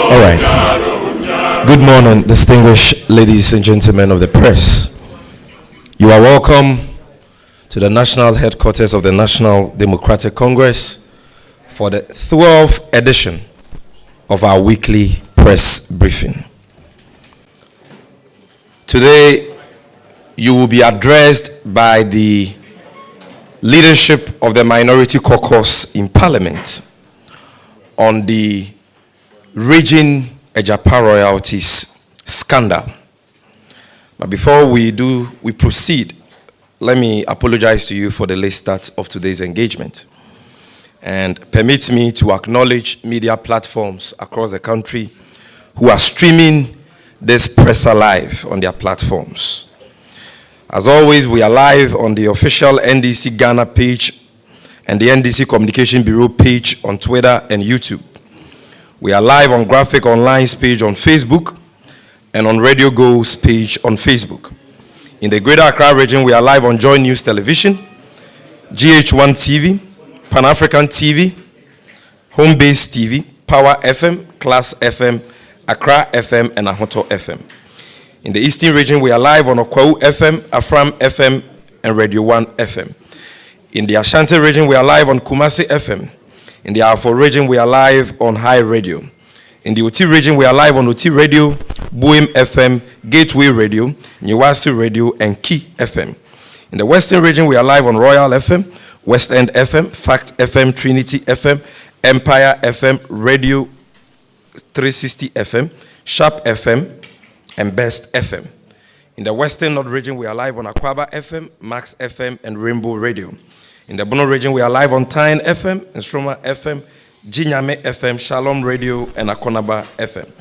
All right. Good morning, distinguished ladies and gentlemen of the press. You are welcome to the national headquarters of the National Democratic Congress for the 12th edition of our weekly press briefing. Today, you will be addressed by the leadership of the Minority Caucus in Parliament on the Region Agyapa royalties scandal. But before we proceed, let me apologize to you for the late start of today's engagement. And permit me to acknowledge media platforms across the country who are streaming this presser live on their platforms. As always, we are live on the official NDC Ghana page and the NDC Communication Bureau page on Twitter and YouTube. We are live on Graphic Online's page on Facebook and on Radio Go's page on Facebook. In the Greater Accra region, we are live on Joy News Television, GH1 TV, Pan-African TV, Home Base TV, Power FM, Class FM, Accra FM, and Ahoto FM. In the Eastern region, we are live on Okwau FM, Afram FM, and Radio 1 FM. In the Ashanti region, we are live on Kumasi FM. In the Afro region, we are live on High Radio. In the Oti region, we are live on Oti Radio, Buim FM, Gateway Radio, Nyawasi Radio, and Key FM. In the Western region, we are live on Royal FM, West End FM, Fact FM, Trinity FM, Empire FM, Radio 360 FM, Sharp FM, and Best FM. In the Western North region, we are live on Akwaba FM, Max FM, and Rainbow Radio. In the Bono region, we are live on Tyne FM, Nstroma FM, Jinyame FM, Shalom Radio, and Akonaba FM.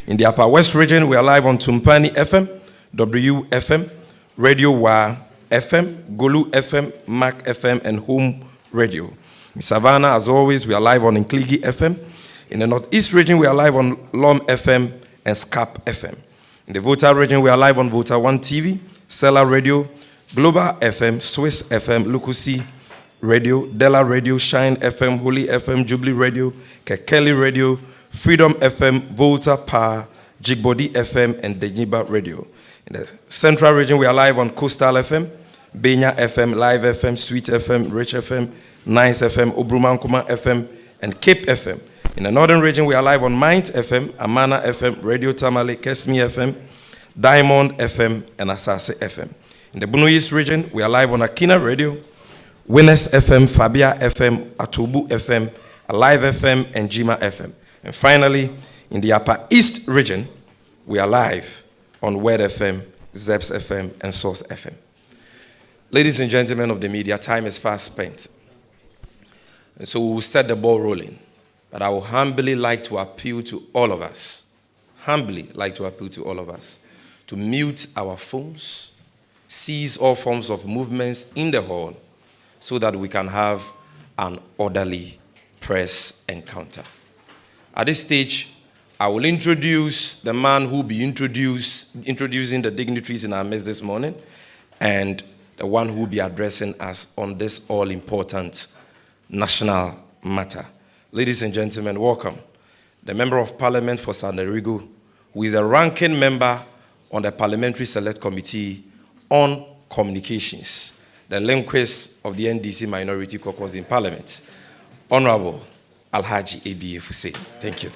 In the Upper West region, we are live on Tumpani FM, WFM, Radio Wa FM, Golu FM, Mac FM, and Home Radio. In Savannah, as always, we are live on Nkligi FM. In the Northeast region, we are live on Lom FM and Scap FM. In the Volta region, we are live on Volta 1 TV, Seller Radio, Global FM, Swiss FM, Lukusi Radio, Della Radio, Shine FM, Holy FM, Jubilee Radio, Kekeli Radio, Freedom FM, Volta Power, Jigbody FM, and Deniba Radio. In the Central region, we are live on Coastal FM, Benya FM, Live FM, Sweet FM, Rich FM, Nice FM, Obrumankuma FM, and Cape FM. In the Northern region, we are live on Mind FM, Amana FM, Radio Tamale, Kesmi FM, Diamond FM, and Asase FM. In the Bono East region, we are live on Akina Radio, Winners FM, Fabia FM, Atubu FM, Alive FM, and Jima FM. And finally, in the Upper East region, we are live on Word FM, Zeps FM, and Source FM. Ladies and gentlemen of the media, time is fast spent. And so we will set the ball rolling. But I would humbly like to appeal to all of us, to mute our phones, cease all forms of movements in the hall, so that we can have an orderly press encounter. At this stage, I will introduce the man who will be introducing the dignitaries in our midst this morning, and the one who will be addressing us on this all-important national matter. Ladies and gentlemen, welcome the Member of Parliament for Sanderigo, who is a ranking member on the Parliamentary Select Committee on Communications, the linguist of the NDC Minority Caucus in Parliament, Honorable Alhaji ABA Fuse. Thank you.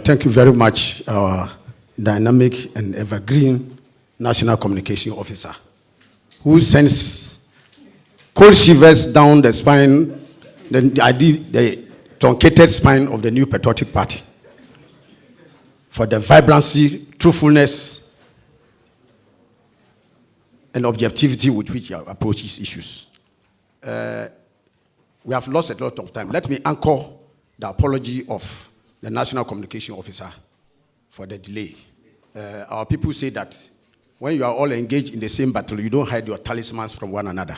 Thank you very much, our dynamic and evergreen National Communication Officer, who sends cold shivers down the spine, the truncated spine of the New Patriotic Party, for the vibrancy, truthfulness, and objectivity with which you approach these issues. We have lost a lot of time. Let me anchor the apology of the National Communication Officer for the delay. Our people say that when you are all engaged in the same battle, you don't hide your talismans from one another.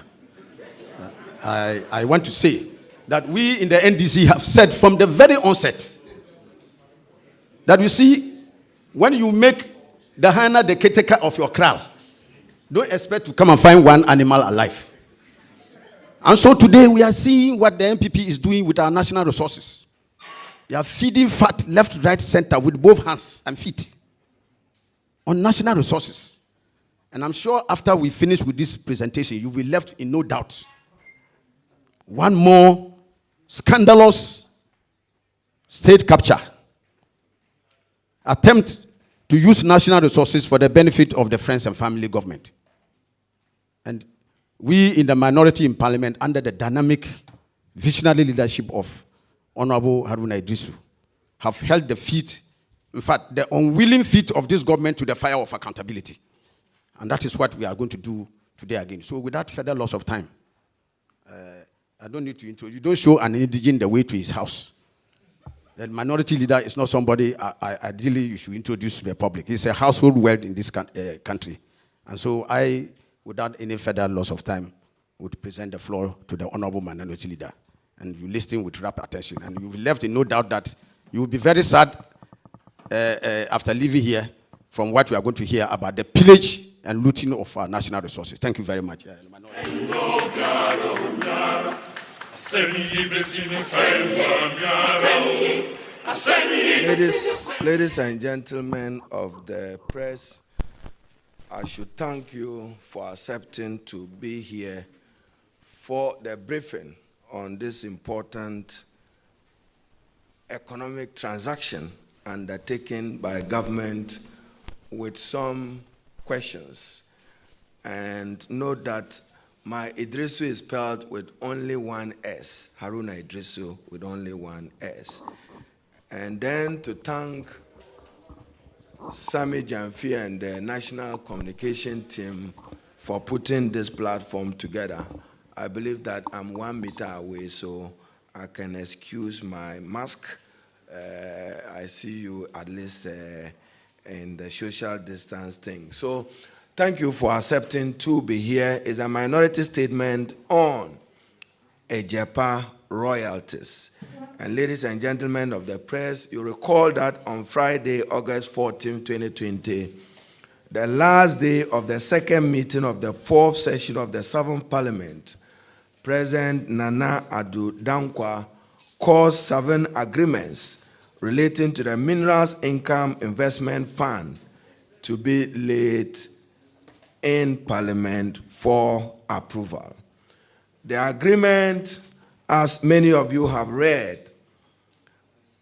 I want to say that we in the NDC have said from the very onset that you see, when you make the hyena the caretaker of your kraal, don't expect to come and find one animal alive. And so today we are seeing what the NPP is doing with our national resources. They are feeding fat left, right, center with both hands and feet on national resources. And I'm sure after we finish with this presentation, you will be left in no doubt. One more scandalous state capture attempt to use national resources for the benefit of the friends and family government. And we in the minority in parliament, under the dynamic, visionary leadership of Honorable Haruna Idrisu, have held the feet, in fact, the unwilling feet of this government to the fire of accountability. And that is what we are going to do today again. So without further loss of time, I don't need to introduce. You don't show an indigene the way to his house. The minority leader is not somebody ideally you should introduce to the public. He's a household word in this country. And so I, without any further loss of time, would present the floor to the honorable minority leader. And you listen with rapt attention. And you'll be left in no doubt that you will be very sad after leaving here from what we are going to hear about the pillage and looting of our national resources. Thank you very much. Ladies and gentlemen of the press, I should thank you for accepting to be here for the briefing on this important economic transaction undertaken by government with some questions. And note that my Idrisu is spelled with only one S, Haruna Idrisu with only one S. And then to thank Sami Jamfi and the National Communication Team for putting this platform together. I believe that I'm 1 meter away, so I can excuse my mask. I see you at least in the social distance thing. So thank you for accepting to be here. It's a minority statement on Agyapa royalties. And ladies and gentlemen of the press, you recall that on Friday, August 14, 2020, the last day of the second meeting of the fourth session of the 7th Parliament, President Nana Addo Dankwa caused 7 agreements relating to the Minerals Income Investment Fund to be laid in Parliament for approval. The agreement, as many of you have read,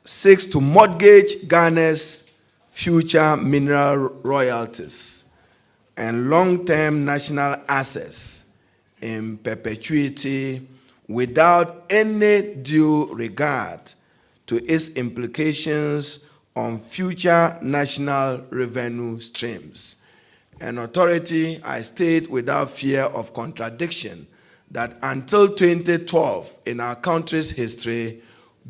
seeks to mortgage Ghana's future mineral royalties and long-term national assets in perpetuity without any due regard to its implications on future national revenue streams. An authority, I state without fear of contradiction, that until 2012 in our country's history,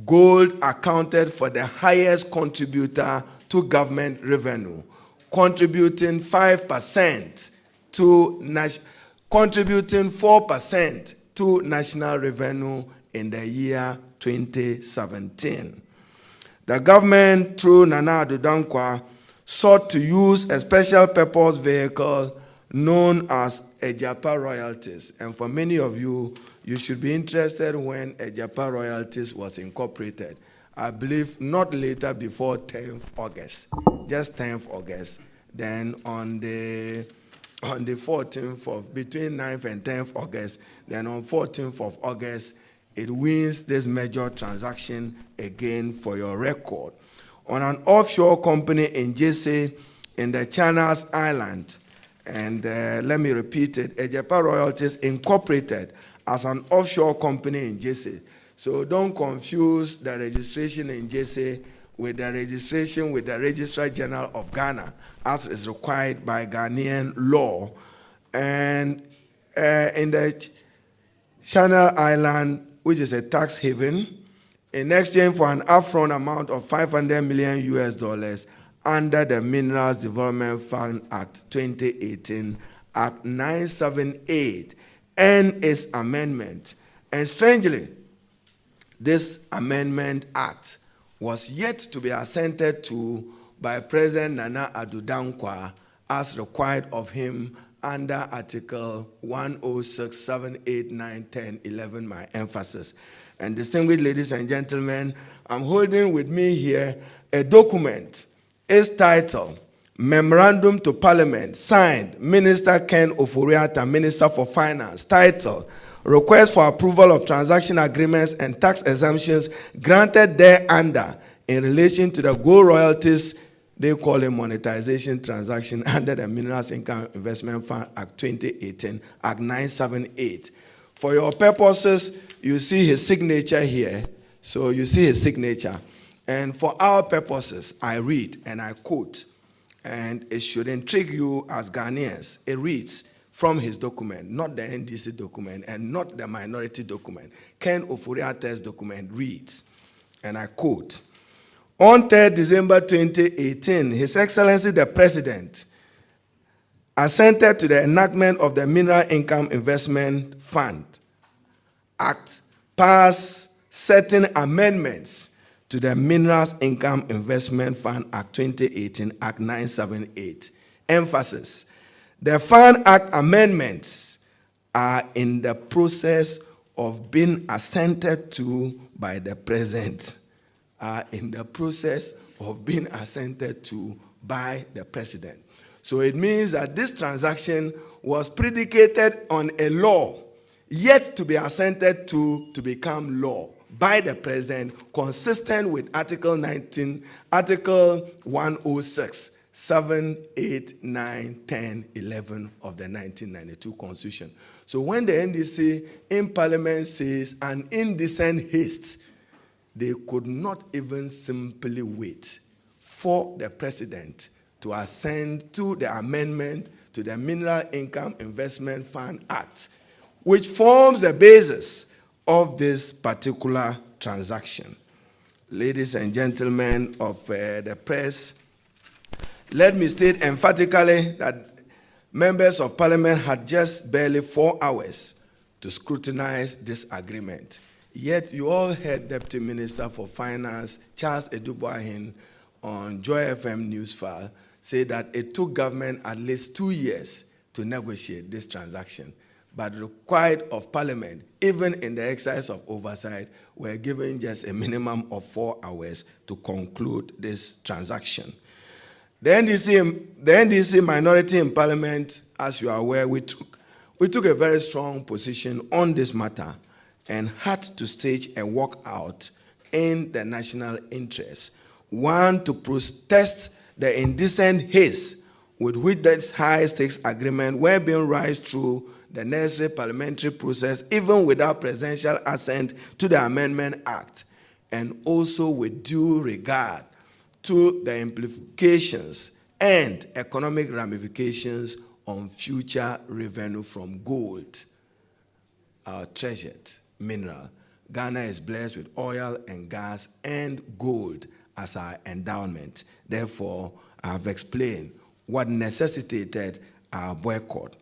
gold accounted for the highest contributor to government revenue, contributing 5% to contributing 4% to national revenue in the year 2017. The government, through Nana Addo Dankwa, sought to use a special purpose vehicle known as Agyapa royalties. And for many of you, you should be interested when Agyapa royalties was incorporated. I believe not later before 10th August, just 10th August. Then on the 14th of, between 9th and 10th August, then on 14th of August, it wins this major transaction again for your record. On an offshore company in Jesse in the Channels Island, and let me repeat it, Agyapa Royalties Incorporated as an offshore company in Jesse. So don't confuse the registration in Jesse with the registration with the Registrar General of Ghana, as is required by Ghanaian law. and in the Channel Island, which is a tax haven, in exchange for an upfront amount of $500 million US under the Minerals Development Fund Act 2018, Act 978, and its amendment. And strangely, this amendment act was yet to be assented to by President Nana Addo Dankwa as required of him under Article 106, 7, 8, 9, 10, 11, my emphasis. And distinguished ladies and gentlemen, I'm holding with me here a document. It's titled Memorandum to Parliament, signed Minister Ken Ofori-Atta, Minister for Finance, titled Request for Approval of Transaction Agreements and Tax Exemptions Granted Thereunder in relation to the gold royalties they call a monetization transaction under the Minerals Income Investment Fund Act 2018, Act 978. For your purposes, you see his signature here. So you see his signature. And for our purposes, I read and I quote, and it should intrigue you as Ghanaians. It reads from his document, not the NDC document and not the minority document. Ken Ofori-Atta's document reads, and I quote, on 3rd December 2018, His Excellency the President assented to the enactment of the Mineral Income Investment Fund Act, passed certain amendments to the Minerals Income Investment Fund Act 2018, Act 978. Emphasis: the Fund Act amendments are in the process of being assented to by the President. Are in the process of being assented to by the President. So it means that this transaction was predicated on a law yet to be assented to become law by the President, consistent with Article 106, 7, 8, 9, 10, 11 of the 1992 Constitution. So when the NDC in Parliament says an indecent haste, they could not even simply wait for the President to assent to the amendment to the Mineral Income Investment Fund Act, which forms the basis of this particular transaction. Ladies and gentlemen of the press, let me state emphatically that members of Parliament had just barely 4 hours to scrutinize this agreement. Yet you all heard Deputy Minister for Finance, Charles Edubuahin, on Joy FM Newsfile say that it took government at least 2 years to negotiate this transaction, but required of Parliament, even in the exercise of oversight, were given just a minimum of 4 hours to conclude this transaction. The NDC minority in Parliament, as you are aware, we took a very strong position on this matter and had to stage a walkout in the national interest. One, to protest the indecent haste with which this high-stakes agreement were being rushed through the necessary parliamentary process, even without presidential assent to the Amendment Act, and also with due regard to the implications and economic ramifications on future revenue from gold, our treasured mineral. Ghana is blessed with oil and gas and gold as our endowment. Therefore, I have explained what necessitated our boycott.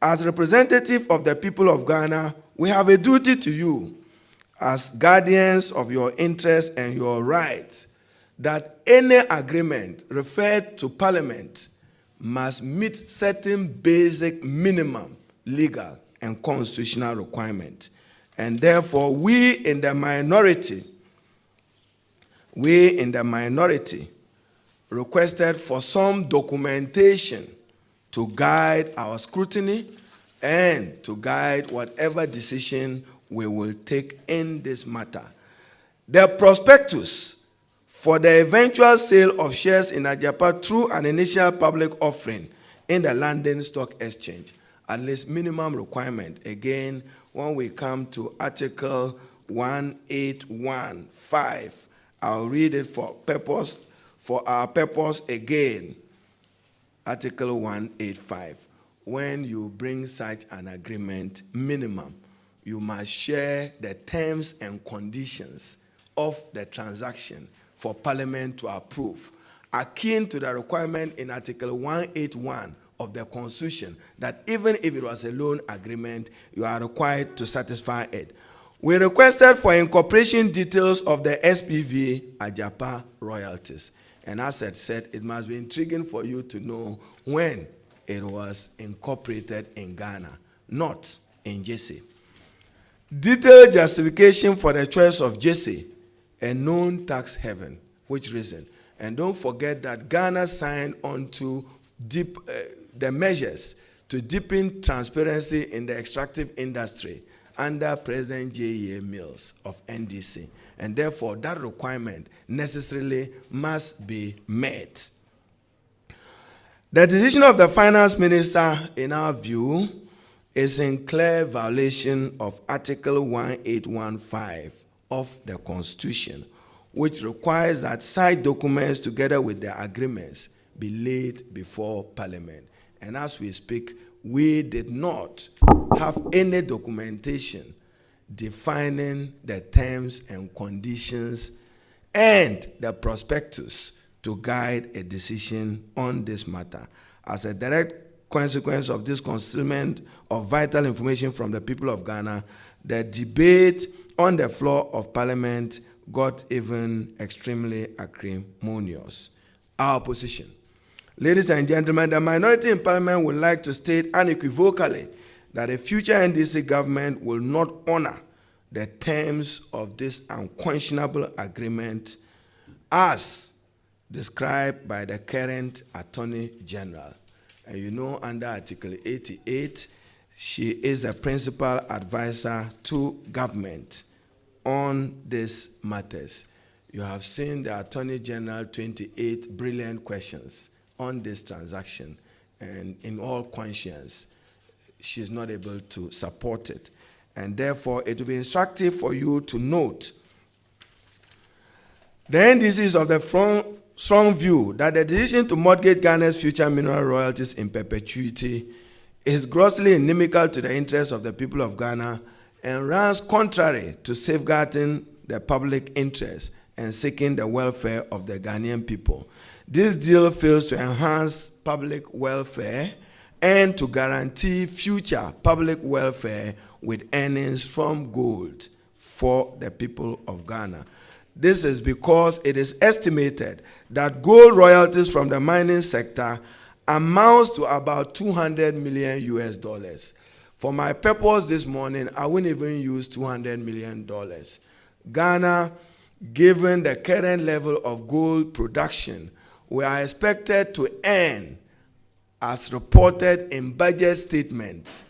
As representative of the people of Ghana, we have a duty to you as guardians of your interests and your rights that any agreement referred to Parliament must meet certain basic minimum legal and constitutional requirements. And therefore, we in the minority requested for some documentation to guide our scrutiny and to guide whatever decision we will take in this matter. The prospectus for the eventual sale of shares in Agyapa through an initial public offering in the London Stock Exchange, at least minimum requirement. Again, when we come to Article 1815, I'll read it for our purpose again. Article 185. when you bring such an agreement, minimum, you must share the terms and conditions of the transaction for Parliament to approve, akin to the requirement in Article 181 of the Constitution that even if it was a loan agreement, you are required to satisfy it. We requested for incorporation details of the SPV Agyapa royalties. And as I said, it must be intriguing for you to know when it was incorporated in Ghana, not in Jesse. Detailed justification for the choice of Jesse, a known tax haven, which reason. And don't forget that Ghana signed on to the measures to deepen transparency in the extractive industry under President J.E.A. Mills of NDC. And therefore, that requirement necessarily must be met. The decision of the finance minister, in our view, is in clear violation of Article 1815 of the Constitution, which requires that side documents together with the agreements be laid before Parliament. And as we speak, we did not have any documentation defining the terms and conditions and the prospectus to guide a decision on this matter. As a direct consequence of this concealment of vital information from the people of Ghana, the debate on the floor of Parliament got even extremely acrimonious. Our position. Ladies and gentlemen, the minority in Parliament would like to state unequivocally that a future NDC government will not honor the terms of this unconscionable agreement as described by the current Attorney General. And you know, under Article 88, she is the principal advisor to government on these matters. You have seen the Attorney General 28 brilliant questions on this transaction, and in all conscience, she is not able to support it. And therefore, it will be instructive for you to note the NDC is of the strong view that the decision to mortgage Ghana's future mineral royalties in perpetuity is grossly inimical to the interests of the people of Ghana and runs contrary to safeguarding the public interest and seeking the welfare of the Ghanaian people. This deal fails to enhance public welfare and to guarantee future public welfare with earnings from gold for the people of Ghana. This is because it is estimated that gold royalties from the mining sector amounts to about $200 million US. For my purpose this morning, I wouldn't even use $200 million. Ghana, given the current level of gold production, we are expected to earn, as reported in budget statements,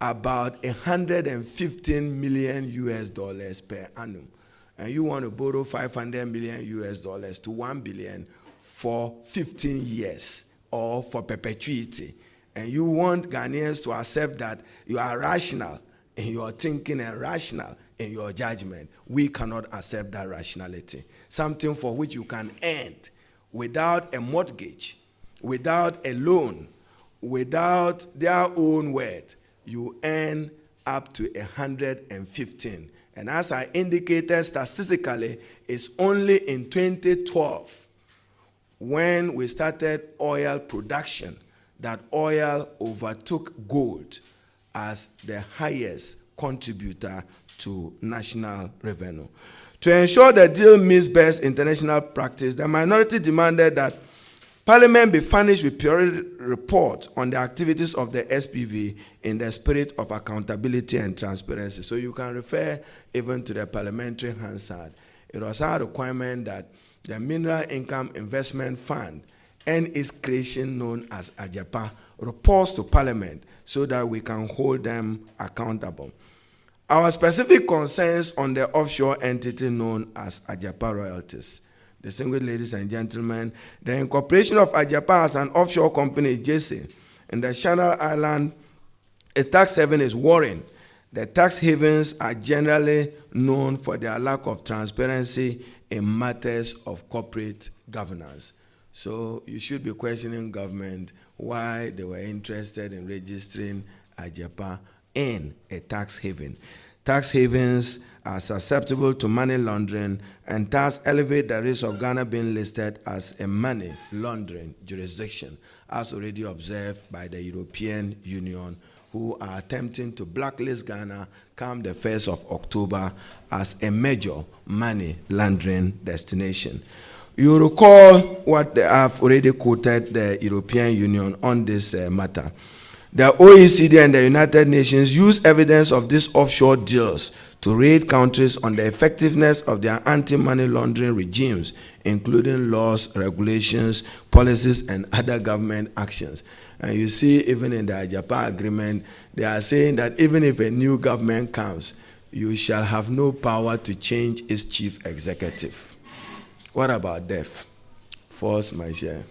about $115 million US per annum. And you want to borrow $500 million US to $1 billion for 15 years or for perpetuity. And you want Ghanaians to accept that you are rational in your thinking and rational in your judgment. We cannot accept that rationality. Something for which you can earn without a mortgage, without a loan, without their own word, you earn up to 115. And as I indicated statistically, it's only in 2012 when we started oil production that oil overtook gold as the highest contributor to national revenue. To ensure the deal meets best international practice, the minority demanded that Parliament be furnished with periodic report on the activities of the SPV in the spirit of accountability and transparency. So you can refer even to the parliamentary Hansard. It was our requirement that the Mineral Income Investment Fund and its creation known as Agyapa reports to Parliament so that we can hold them accountable. Our specific concerns on the offshore entity known as Agyapa royalties. Distinguished ladies and gentlemen, the incorporation of Agyapa as an offshore company, JC, in the Channel Island, a tax haven, is worrying. The tax havens are generally known for their lack of transparency in matters of corporate governance. So you should be questioning government why they were interested in registering Agyapa in a tax haven. Tax havens are susceptible to money laundering and thus elevate the risk of Ghana being listed as a money laundering jurisdiction, as already observed by the European Union, who are attempting to blacklist Ghana come the 1st of October as a major money laundering destination. You recall what I've already quoted the European Union on this matter. The OECD and the United Nations use evidence of these offshore deals to rate countries on the effectiveness of their anti-money laundering regimes, including laws, regulations, policies, and other government actions. And you see, even in the Agyapa agreement, they are saying that even if a new government comes, you shall have no power to change its chief executive. What about death? Force majeure.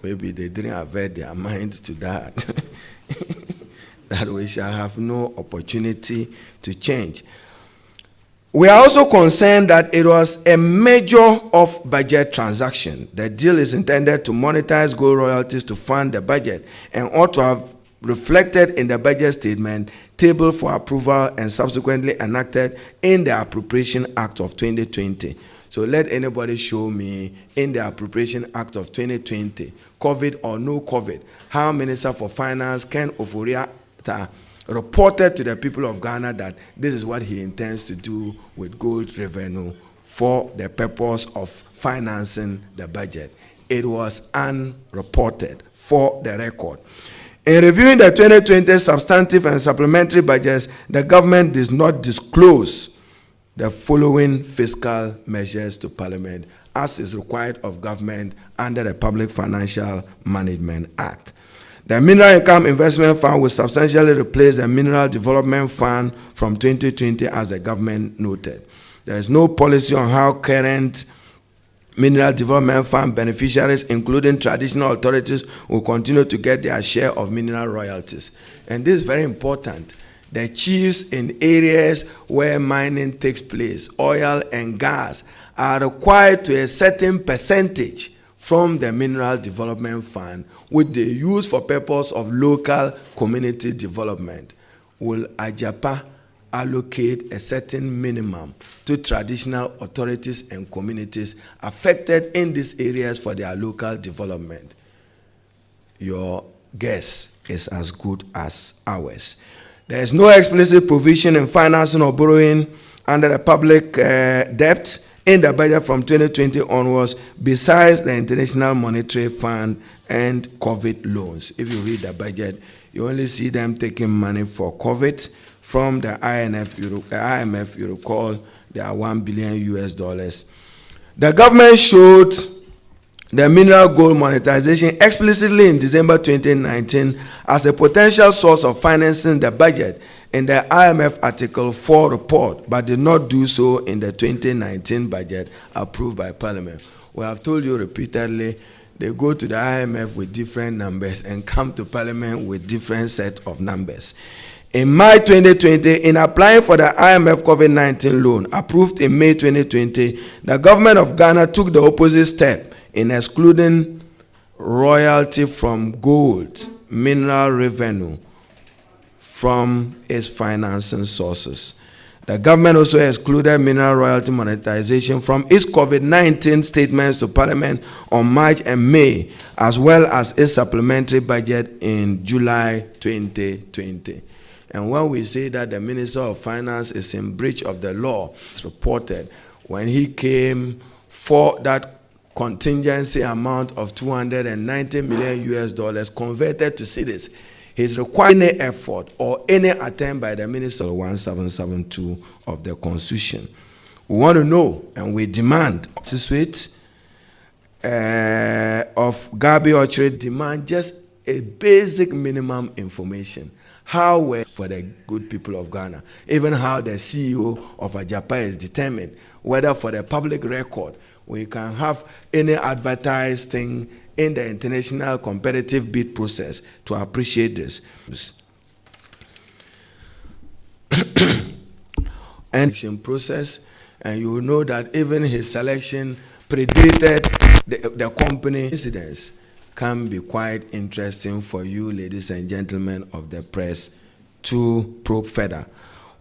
Maybe they didn't avert their mind to that. That we shall have no opportunity to change. We are also concerned that it was a major off-budget transaction. The deal is intended to monetize gold royalties to fund the budget and ought to have reflected in the budget statement tabled for approval and subsequently enacted in the Appropriation Act of 2020. So let anybody show me in the Appropriation Act of 2020, COVID or no COVID, how Minister for Finance Ken Ofori-Atta reported to the people of Ghana that this is what he intends to do with gold revenue for the purpose of financing the budget. It was unreported, for the record. In reviewing the 2020 substantive and supplementary budgets, the government did not disclose the following fiscal measures to Parliament, as is required of government under the Public Financial Management Act. The Mineral Income Investment Fund will substantially replace the Mineral Development Fund from 2020, as the government noted. There is no policy on how current Mineral Development Fund beneficiaries, including traditional authorities, will continue to get their share of mineral royalties. And this is very important. The chiefs in areas where mining takes place, oil and gas, are required to a certain percentage from the Mineral Development Fund, which they use for purpose of local community development. Will Agyapa allocate a certain minimum to traditional authorities and communities affected in these areas for their local development? Your guess is as good as ours. There is no explicit provision in financing or borrowing under the public debt in the budget from 2020 onwards, besides the International Monetary Fund and COVID loans. If you read the budget, you only see them taking money for COVID from the IMF. You recall there are $1 billion US. The government showed the mineral gold monetization explicitly in December 2019 as a potential source of financing the budget in the IMF Article 4 report, but did not do so in the 2019 budget approved by Parliament. We have told you repeatedly, they go to the IMF with different numbers and come to Parliament with different set of numbers. In May 2020, in applying for the IMF COVID-19 loan approved in May 2020, the government of Ghana took the opposite step in excluding royalty from gold mineral revenue from its financing sources. The government also excluded mineral royalty monetization from its COVID-19 statements to Parliament on March and May, as well as its supplementary budget in July 2020. And when we say that the Minister of Finance is in breach of the law, it's reported when he came for that contingency amount of $290 million US converted to cedis, he's requiring any effort or any attempt by the Minister 1772 of the Constitution. We want to know and we demand of Gabi Ochre demand just a basic minimum information. How well for the good people of Ghana, even how the CEO of Agyapa is determined, whether for the public record, we can have any advertised thing in the international competitive bid process to appreciate this. And process, and you will know that even his selection predated the company incidents can be quite interesting for you, ladies and gentlemen of the press, to probe further.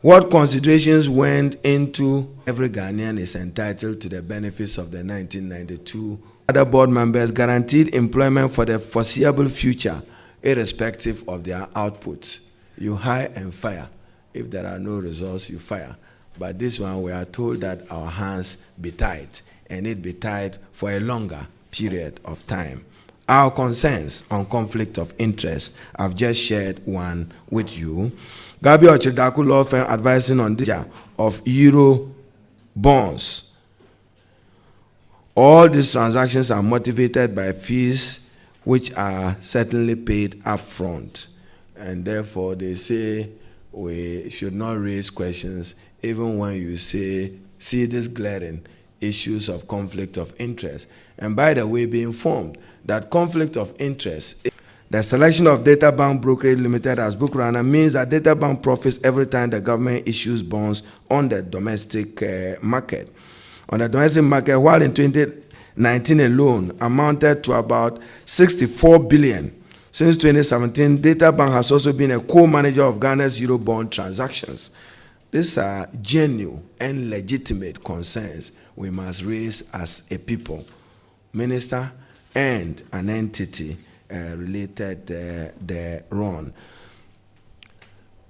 What considerations went into every Ghanaian is entitled to the benefits of the 1992 other board members guaranteed employment for the foreseeable future, irrespective of their outputs. You hire and fire. If there are no results, you fire. But this one, we are told that our hands be tied, and it be tied for a longer period of time. Our concerns on conflict of interest, I've just shared one with you. Gabi Ochedaku law firm advising on the of Euro bonds. All these transactions are motivated by fees which are certainly paid upfront, and therefore they say we should not raise questions even when you see this glaring issues of conflict of interest. And by the way, be informed that conflict of interest, the selection of Data Bank Brokerage Limited as book runner means that Data Bank profits every time the government issues bonds on the domestic market. On the domestic market, while in 2019 alone amounted to about 64 billion. Since 2017, Data Bank has also been a co-manager of Ghana's Eurobond transactions. These are genuine and legitimate concerns we must raise as a people, minister, and an entity related thereon.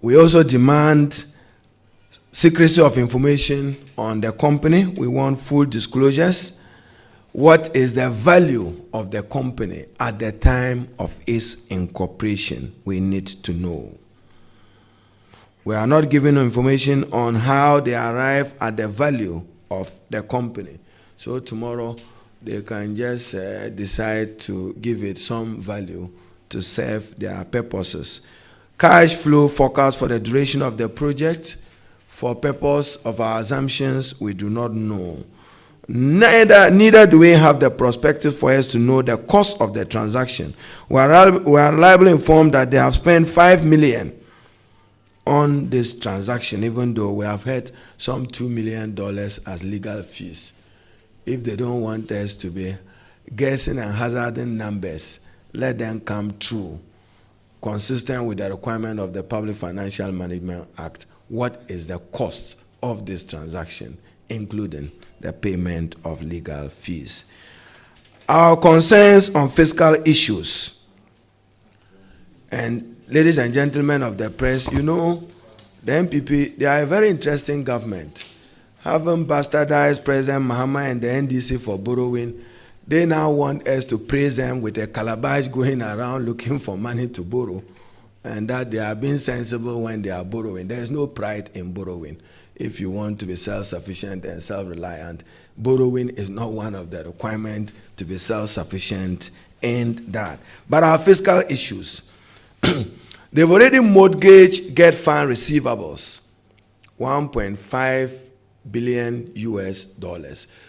We also demand secrecy of information on the company. We want full disclosures. What is the value of the company at the time of its incorporation? We need to know. We are not given information on how they arrive at the value of the company. So tomorrow they can just decide to give it some value to serve their purposes. Cash flow forecast for the duration of the project. For purpose of our assumptions, we do not know. Neither do we have the prospectus for us to know the cost of the transaction. We are reliably informed that they have spent $5 million on this transaction, even though we have had some $2 million as legal fees. If they don't want us to be guessing and hazarding numbers, let them come true, consistent with the requirement of the Public Financial Management Act. What is the cost of this transaction, including the payment of legal fees? Our concerns on fiscal issues. And ladies and gentlemen of the press, you know, the MPP, they are a very interesting government. Having bastardized President Mahama and the NDC for borrowing, they now want us to praise them with a calabash going around looking for money to borrow, and that they are being sensible when they are borrowing. There is no pride in borrowing. If you want to be self-sufficient and self-reliant, borrowing is not one of the requirements to be self-sufficient in that. But our fiscal issues, they've already mortgaged GET fund receivables, $1.5 billion US.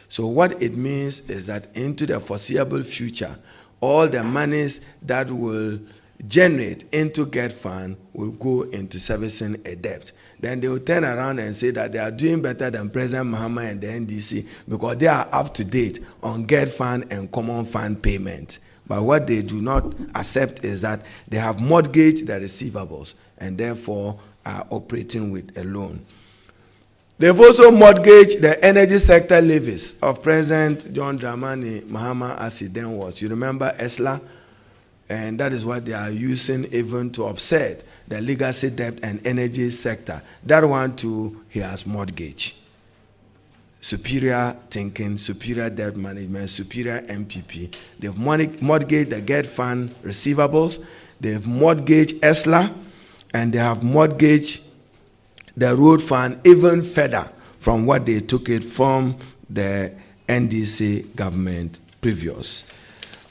So what it means is that into the foreseeable future, all the monies that will generate into GET fund will go into servicing a debt. Then they will turn around and say that they are doing better than President Mahama and the NDC because they are up to date on GET fund and common fund payment. But what they do not accept is that they have mortgaged the receivables and therefore are operating with a loan. They've also mortgaged the energy sector levies of President John Dramani Mahama as he then was. You remember ESLA? And that is what they are using even to offset the legacy debt and energy sector. That one too, he has mortgaged. Superior thinking, superior debt management, superior MPP. They've mortgaged the GET fund receivables. They've mortgaged ESLA, and they have mortgaged the road fund even further from what they took it from the NDC government previous.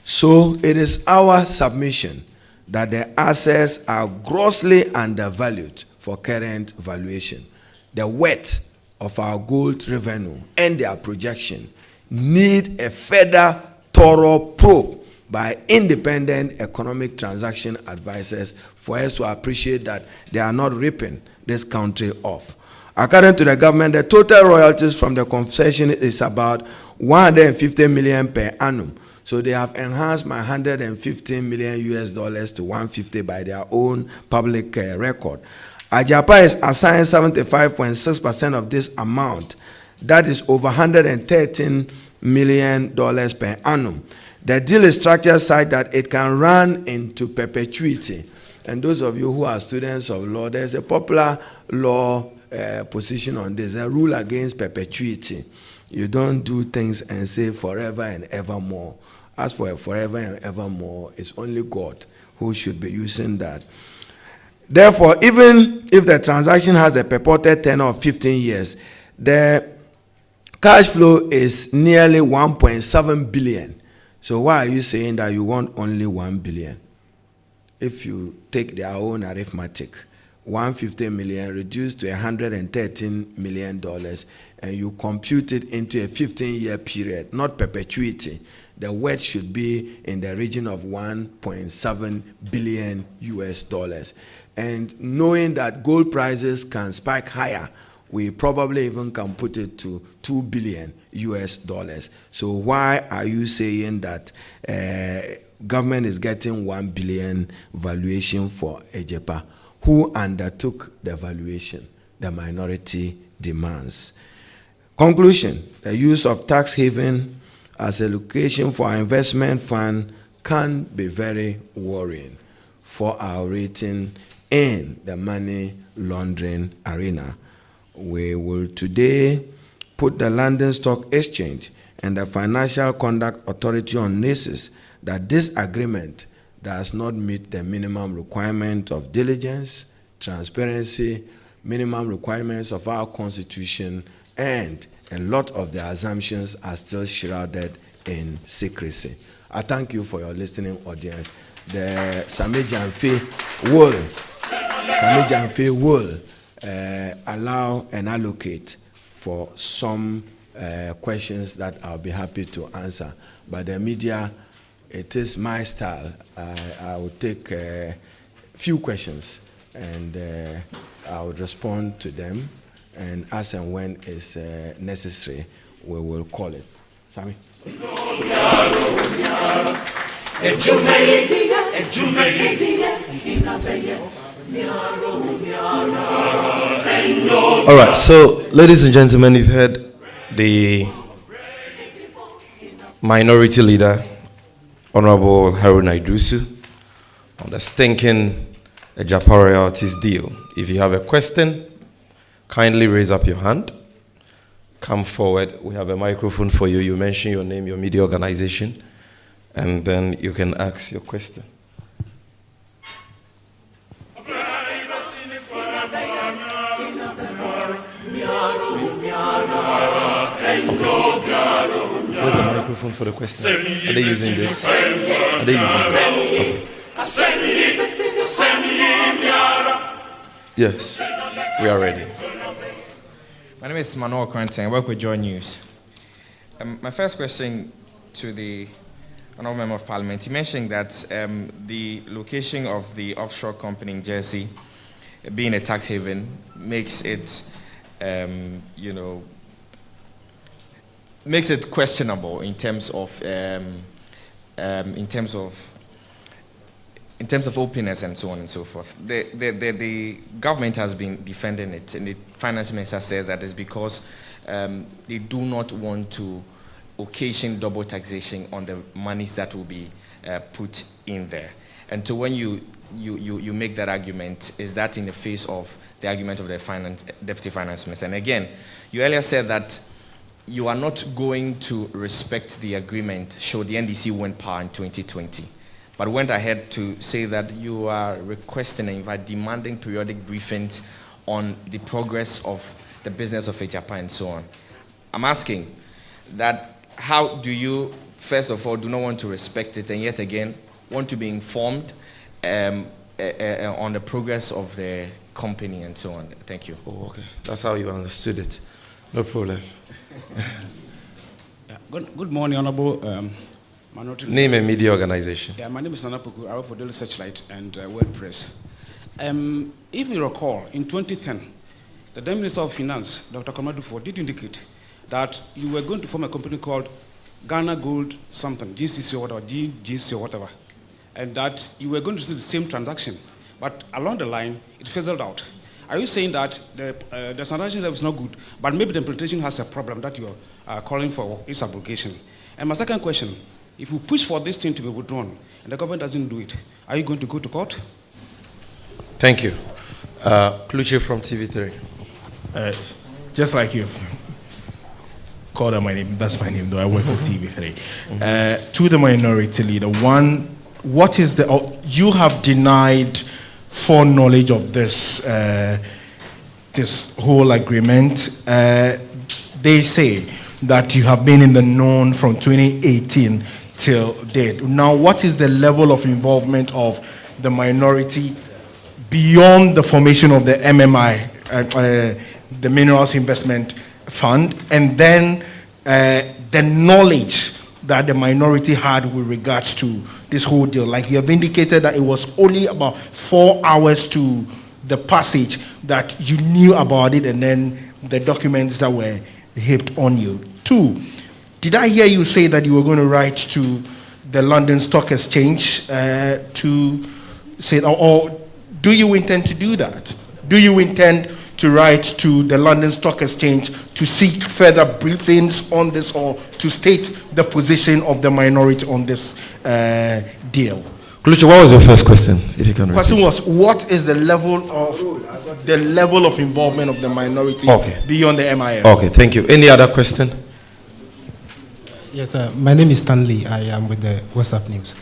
So it is our submission that the assets are grossly undervalued for current valuation. The weight of our gold revenue and their projection need a further thorough probe by independent economic transaction advisors for us to appreciate that they are not ripping this country off. According to the government, the total royalties from the concession is about 150 million per annum. So they have enhanced my 115 million US dollars to 150 by their own public record. Agyapa is assigned 75.6% of this amount. That is over $113 million per annum. The deal is structured such that it can run into perpetuity. And those of you who are students of law, there's a popular law position on this, a rule against perpetuity. You don't do things and say forever and evermore. As for forever and evermore, it's only God who should be using that. Therefore, even if the transaction has a purported tenure of 15 years, the cash flow is nearly 1.7 billion. So why are you saying that you want only 1 billion? If you take their own arithmetic, 150 million reduced to $113 million, and you compute it into a 15-year period, not perpetuity, the weight should be in the region of 1.7 billion US dollars. And knowing that gold prices can spike higher, we probably even can put it to 2 billion US dollars. So why are you saying that government is getting 1 billion valuation for Agyapa? Who undertook the valuation? The minority demands. Conclusion: the use of tax haven as a location for our investment fund can be very worrying for our rating in the money laundering arena. We will today put the London Stock Exchange and the Financial Conduct Authority on notice that this agreement does not meet the minimum requirement of diligence, transparency, minimum requirements of our Constitution, and a lot of the assumptions are still shrouded in secrecy. I thank you for your listening audience. The Sami Gyamfi will allow and allocate for some questions that I'll be happy to answer. But the media, it is my style. I will take a few questions and I will respond to them. And as and when it's necessary, we will call it. Sami? All right, so ladies and gentlemen, you've heard the minority leader, Honorable Haruna Idrisu, on the stinking Agyapa royalties deal. If you have a question, kindly raise up your hand. Come forward. We have a microphone for you. You mention your name, your media organization, and then you can ask your question. Where's the microphone for the question? Are they using this? Are they using this? Okay. Yes, we are ready. My name is Manuel Quentin. I work with Joy News. My first question to the Honourable Member of Parliament, he mentioned that the location of the offshore company in Jersey being a tax haven makes it, makes it questionable in terms of openness and so on and so forth. The government has been defending it, and the finance minister says that it's because they do not want to occasion double taxation on the monies that will be put in there. And so when you make that argument, is that in the face of the argument of the deputy finance minister? And again, you earlier said that you are not going to respect the agreement should the NDC win power in 2020. But went ahead to say that you are requesting and in fact demanding periodic briefings on the progress of the business of Agyapa and so on. I'm asking that how do you, first of all, do not want to respect it and yet again want to be informed on the progress of the company and so on? Thank you. Oh, okay. That's how you understood it. No problem. Good morning, Honorable. Name and media organization. Yeah, my name is Nanapuku. I work for Daily Searchlight and WordPress. If you recall, in 2010, the then Minister of Finance, Dr. Komadufo, did indicate that you were going to form a company called Ghana Gold something, GCC or whatever, GGC or whatever, and that you were going to do the same transaction, but along the line, it fizzled out. Are you saying that the transaction is not good, but maybe the implementation has a problem that you're calling for its abrogation? And my second question, if you push for this thing to be withdrawn and the government doesn't do it, are you going to go to court? Thank you. Kluche from TV3. Just like you've called out my name, that's my name, though I work for TV3. To the minority leader, one, what is the, you have denied foreknowledge of this, this whole agreement. They say that you have been in the known from 2018 till date. Now, what is the level of involvement of the minority beyond the formation of the MMI, the Minerals Investment Fund, and then the knowledge that the minority had with regards to this whole deal? Like you have indicated that it was only about 4 hours to the passage that you knew about it, and then the documents that were heaped on you. 2, did I hear you say that you were going to write to the London Stock Exchange to say, or do you intend to do that? Do you intend to write to the London Stock Exchange to seek further briefings on this, or to state the position of the minority on this deal? Kluche, what was your first question? If you can repeat. Question was, what is the level of involvement of the minority beyond the MIF? Okay, thank you. Any other question? Yes, my name is Stanley. I am with the WhatsApp News.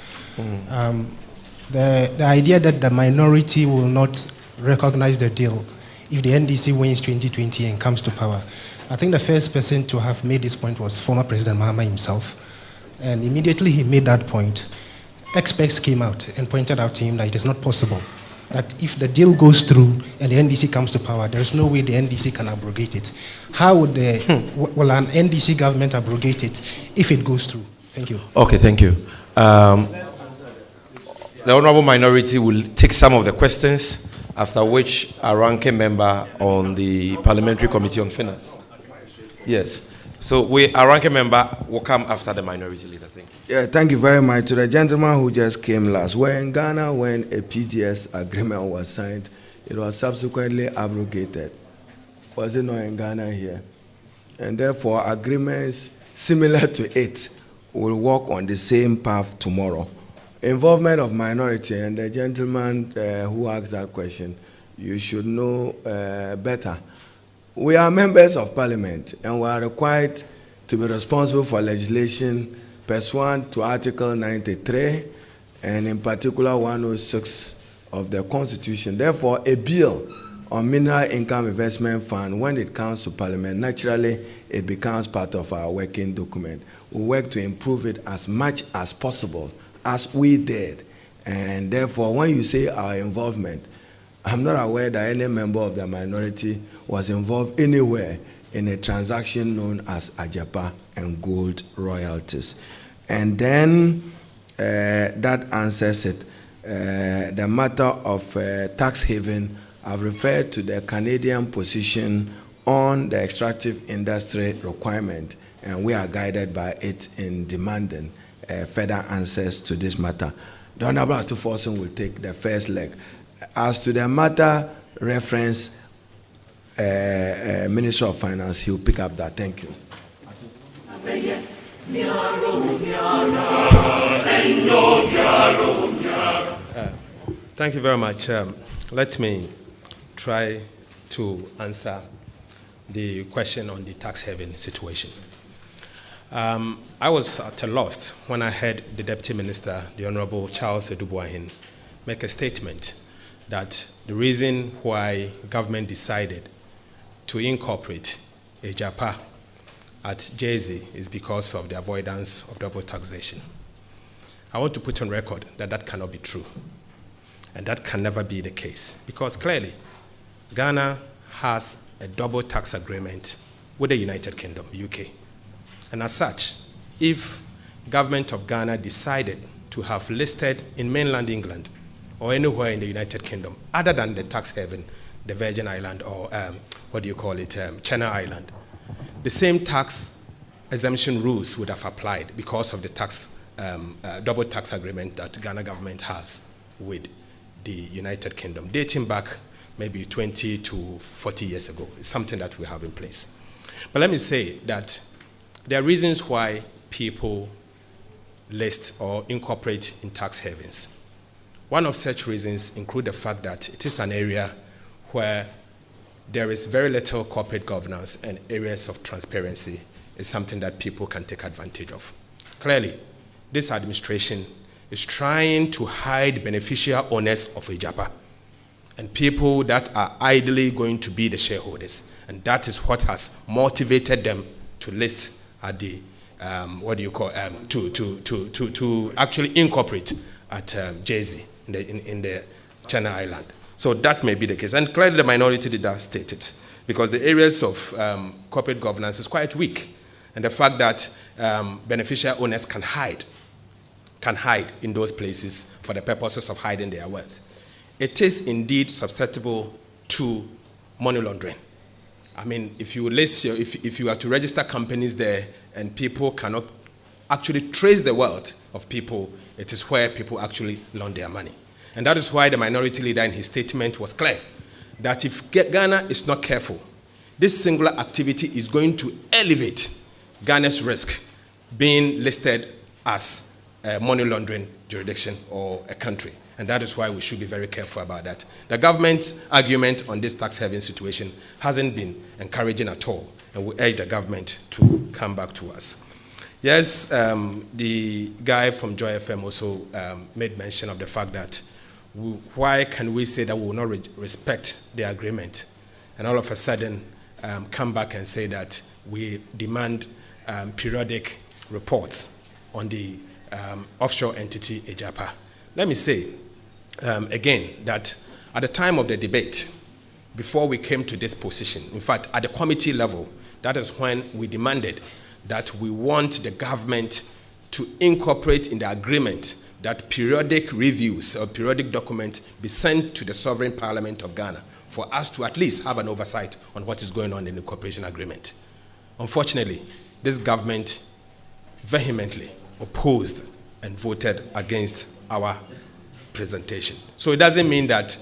The idea that the minority will not recognize the deal if the NDC wins 2020 and comes to power, I think the first person to have made this point was former President Mahama himself. And immediately he made that point, experts came out and pointed out to him that it is not possible, that if the deal goes through and the NDC comes to power, there is no way the NDC can abrogate it. How would will an NDC government abrogate it if it goes through? Thank you. Okay, thank you. The honorable minority will take some of the questions, after which a ranking member on the Parliamentary Committee on Finance. Yes. So our ranking member will come after the minority leader. Thank you. Yeah, thank you very much to the gentleman who just came last. We're in Ghana when a PDS agreement was signed. It was subsequently abrogated. Was it not in Ghana here? And therefore, agreements similar to it will walk on the same path tomorrow. Involvement of minority, and the gentleman who asked that question, you should know better. We are members of parliament, and we are required to be responsible for legislation pursuant to Article 93, and in particular 106 of the Constitution. Therefore, a bill on Mineral Income Investment Fund, when it comes to parliament, naturally it becomes part of our working document. We work to improve it as much as possible, as we did. And therefore, when you say our involvement, I'm not aware that any member of the minority was involved anywhere in a transaction known as Agyapa and gold royalties. And then that answers it. The matter of tax haven, I've referred to the Canadian position on the extractive industry requirement, and we are guided by it in demanding further answers to this matter. The Honorable Atuforson will take the first leg. As to the matter reference Minister of Finance, he will pick up that. Thank you. Thank you very much. Let me try to answer the question on the tax haven situation. I was at a loss when I heard the Deputy Minister, the Honorable Charles Edubuahin, make a statement that the reason why government decided to incorporate Agyapa at Jersey is because of the avoidance of double taxation. I want to put on record that that cannot be true, and that can never be the case, because clearly Ghana has a double tax agreement with the United Kingdom, UK. And as such, if government of Ghana decided to have listed in mainland England or anywhere in the United Kingdom other than the tax haven, the Virgin Island or Channel Island, the same tax exemption rules would have applied because of the double tax agreement that Ghana government has with the United Kingdom, dating back maybe 20 to 40 years ago. It's something that we have in place. But let me say that there are reasons why people list or incorporate in tax havens. One of such reasons include the fact that it is an area where there is very little corporate governance, and areas of transparency is something that people can take advantage of. Clearly, this administration is trying to hide beneficial owners of Agyapa and people that are ideally going to be the shareholders. And that is what has motivated them to list at the, to actually incorporate at JZ in the Channel Island. So that may be the case. And clearly the minority did that state it, because the areas of corporate governance is quite weak. And the fact that beneficial owners can hide in those places for the purposes of hiding their wealth. It is indeed susceptible to money laundering. I mean, if you list if you are to register companies there and people cannot actually trace the wealth of people, it is where people actually launder their money. And that is why the minority leader in his statement was clear that if Ghana is not careful, this singular activity is going to elevate Ghana's risk being listed as a money laundering jurisdiction or a country. And that is why we should be very careful about that. The government's argument on this tax haven situation hasn't been encouraging at all, and we urge the government to come back to us. Yes, the guy from Joy FM also made mention of the fact that why can we say that we will not respect the agreement, and all of a sudden come back and say that we demand periodic reports on the offshore entity Agyapa. Let me say again that at the time of the debate, before we came to this position, in fact, at the committee level, that is when we demanded that we want the government to incorporate in the agreement that periodic reviews or periodic documents be sent to the sovereign parliament of Ghana for us to at least have an oversight on what is going on in the cooperation agreement. Unfortunately, this government vehemently opposed and voted against our presentation. So it doesn't mean that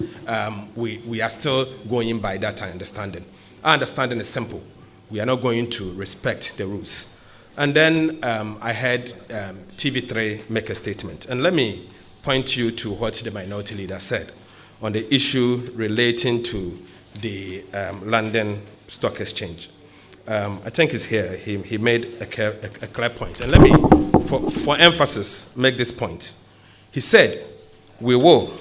we are still going by that understanding. Our understanding is simple. We are not going to respect the rules. And then I heard TV3 make a statement. And let me point you to what the minority leader said on the issue relating to the London Stock Exchange. I think it's here. He made a clear point. And let me, for emphasis, make this point. He said, we will,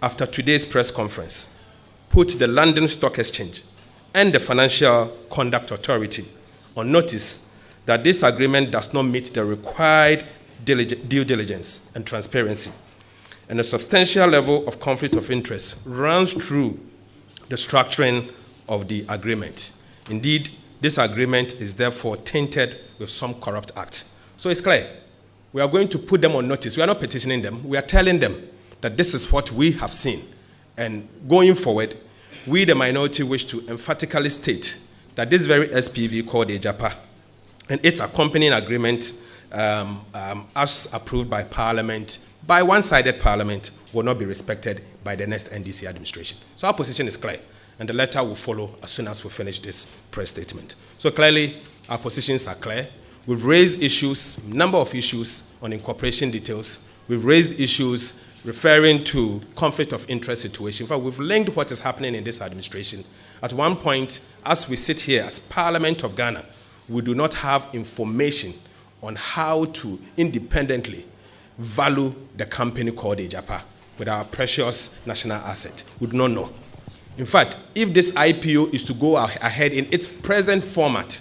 after today's press conference, put the London Stock Exchange and the Financial Conduct Authority on notice that this agreement does not meet the required due diligence and transparency, and a substantial level of conflict of interest runs through the structuring of the agreement. Indeed, this agreement is therefore tainted with some corrupt act. So it's clear. We are going to put them on notice. We are not petitioning them. We are telling them that this is what we have seen. And going forward, we, the minority, wish to emphatically state that this very SPV called Agyapa and its accompanying agreement, as approved by Parliament, by one-sided Parliament, will not be respected by the next NDC administration. So our position is clear, and the letter will follow as soon as we finish this press statement. So clearly, our positions are clear. We've raised issues, number of issues on incorporation details. We've raised issues referring to conflict of interest situation. In fact, we've linked what is happening in this administration. At one point, as we sit here as Parliament of Ghana, we do not have information on how to independently value the company called Agyapa with our precious national asset. We do not know. In fact, if this IPO is to go ahead in its present format,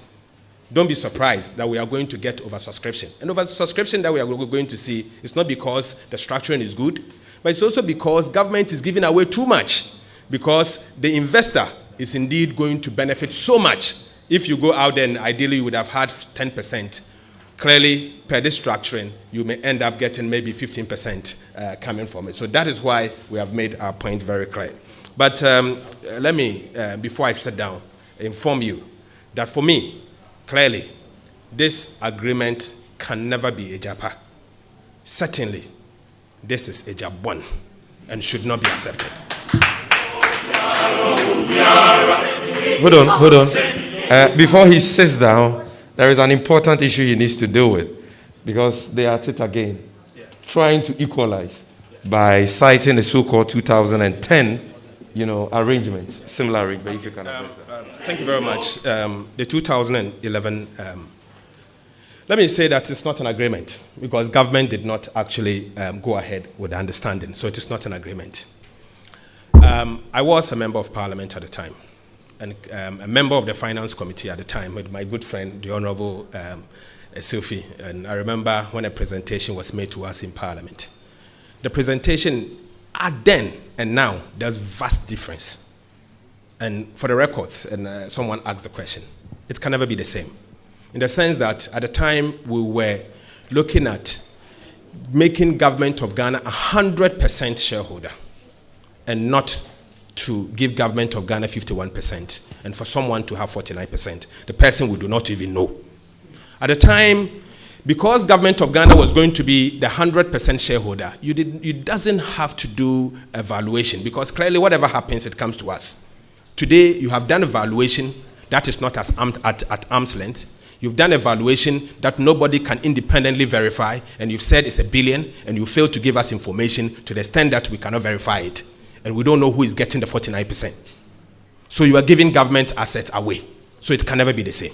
don't be surprised that we are going to get oversubscription. And oversubscription that we are going to see is not because the structuring is good, but it's also because government is giving away too much, because the investor is indeed going to benefit so much. If you go out there and ideally you would have had 10%, clearly per this structuring, you may end up getting maybe 15% coming from it. So that is why we have made our point very clear. But let me, before I sit down, inform you that for me, clearly, this agreement can never be Agyapa. Certainly, this is Agyabon and should not be accepted. Hold on. Before he sits down, there is an important issue he needs to deal with, because they are at it again, trying to equalize by citing the so-called 2010, arrangement, similar arrangement. If you can thank you very much. The 2011. Let me say that it's not an agreement, because government did not actually go ahead with the understanding, so it is not an agreement. I was a member of parliament at the time, and a member of the finance committee at the time with my good friend, the Honorable Sophie. And I remember when a presentation was made to us in parliament. The presentation then and now, there's vast difference. And for the records, and someone asked the question, it can never be the same. In the sense that at the time we were looking at making government of Ghana 100% shareholder, and not to give government of Ghana 51%, and for someone to have 49%. The person we do not even know. At the time, because government of Ghana was going to be the 100% shareholder, you doesn't have to do a valuation, because clearly whatever happens, it comes to us. Today, you have done a valuation that is not at arm's length. You've done a valuation that nobody can independently verify, and you've said it's $1 billion, and you failed to give us information to the extent that we cannot verify it. And we don't know who is getting the 49%. So you are giving government assets away. So it can never be the same.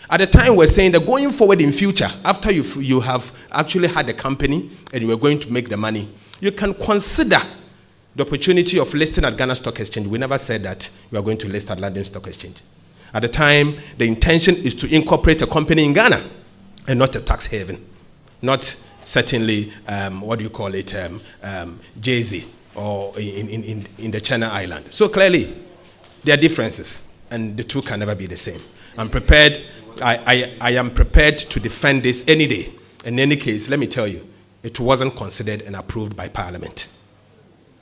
At the time, we're saying that going forward in future, after you have actually had a company and you are going to make the money, you can consider the opportunity of listing at Ghana Stock Exchange. We never said that we are going to list at London Stock Exchange. At the time, the intention is to incorporate a company in Ghana and not a tax haven. Not certainly, Jay-Z or in the Channel Island. So clearly, there are differences, and the two can never be the same. I'm prepared, I am prepared to defend this any day. In any case, let me tell you, it wasn't considered and approved by Parliament.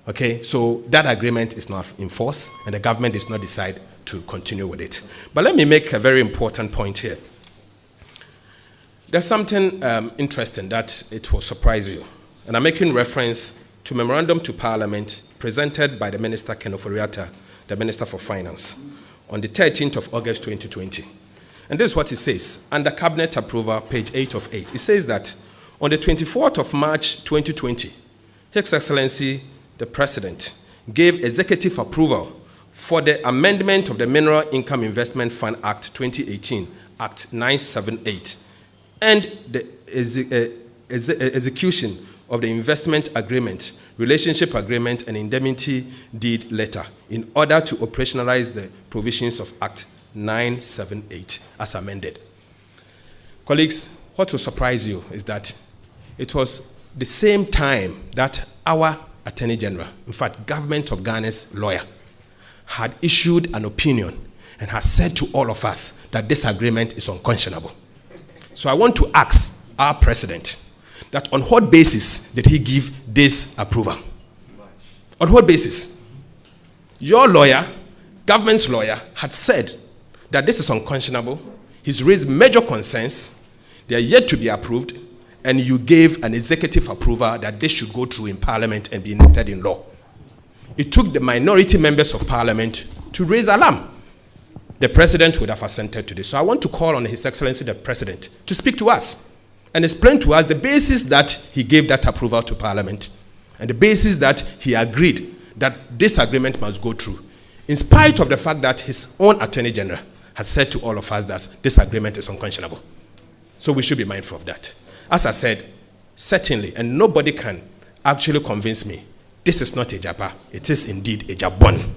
Okay, so that agreement is not in force, and the government did not decide to continue with it. But let me make a very important point here. There's something interesting that it will surprise you. And I'm making reference to memorandum to Parliament presented by the Minister Ken Oforiatta, the Minister for Finance, on the 13th of August 2020. And this is what it says, under Cabinet Approval, page 8 of 8. It says that on the 24th of March 2020, His Excellency, the President, gave executive approval for the amendment of the Mineral Income Investment Fund Act 2018, Act 978, and the execution of the investment agreement, relationship agreement, and indemnity deed letter in order to operationalize the provisions of Act 978 as amended. Colleagues, what will surprise you is that it was the same time that our Attorney General, in fact, Government of Ghana's lawyer, had issued an opinion and has said to all of us that this agreement is unconscionable. So I want to ask our President that on what basis did he give this approval? On what basis? Your lawyer, government's lawyer, had said that this is unconscionable. He's raised major concerns. They are yet to be approved. And you gave an executive approval that this should go through in Parliament and be enacted in law. It took the minority members of Parliament to raise alarm. The President would have assented to this. So I want to call on His Excellency the President to speak to us and explain to us the basis that he gave that approval to Parliament and the basis that he agreed that this agreement must go through, in spite of the fact that his own Attorney General has said to all of us that this agreement is unconscionable. So we should be mindful of that. As I said, certainly, and nobody can actually convince me, this is not Agyapa, it is indeed Agyabon.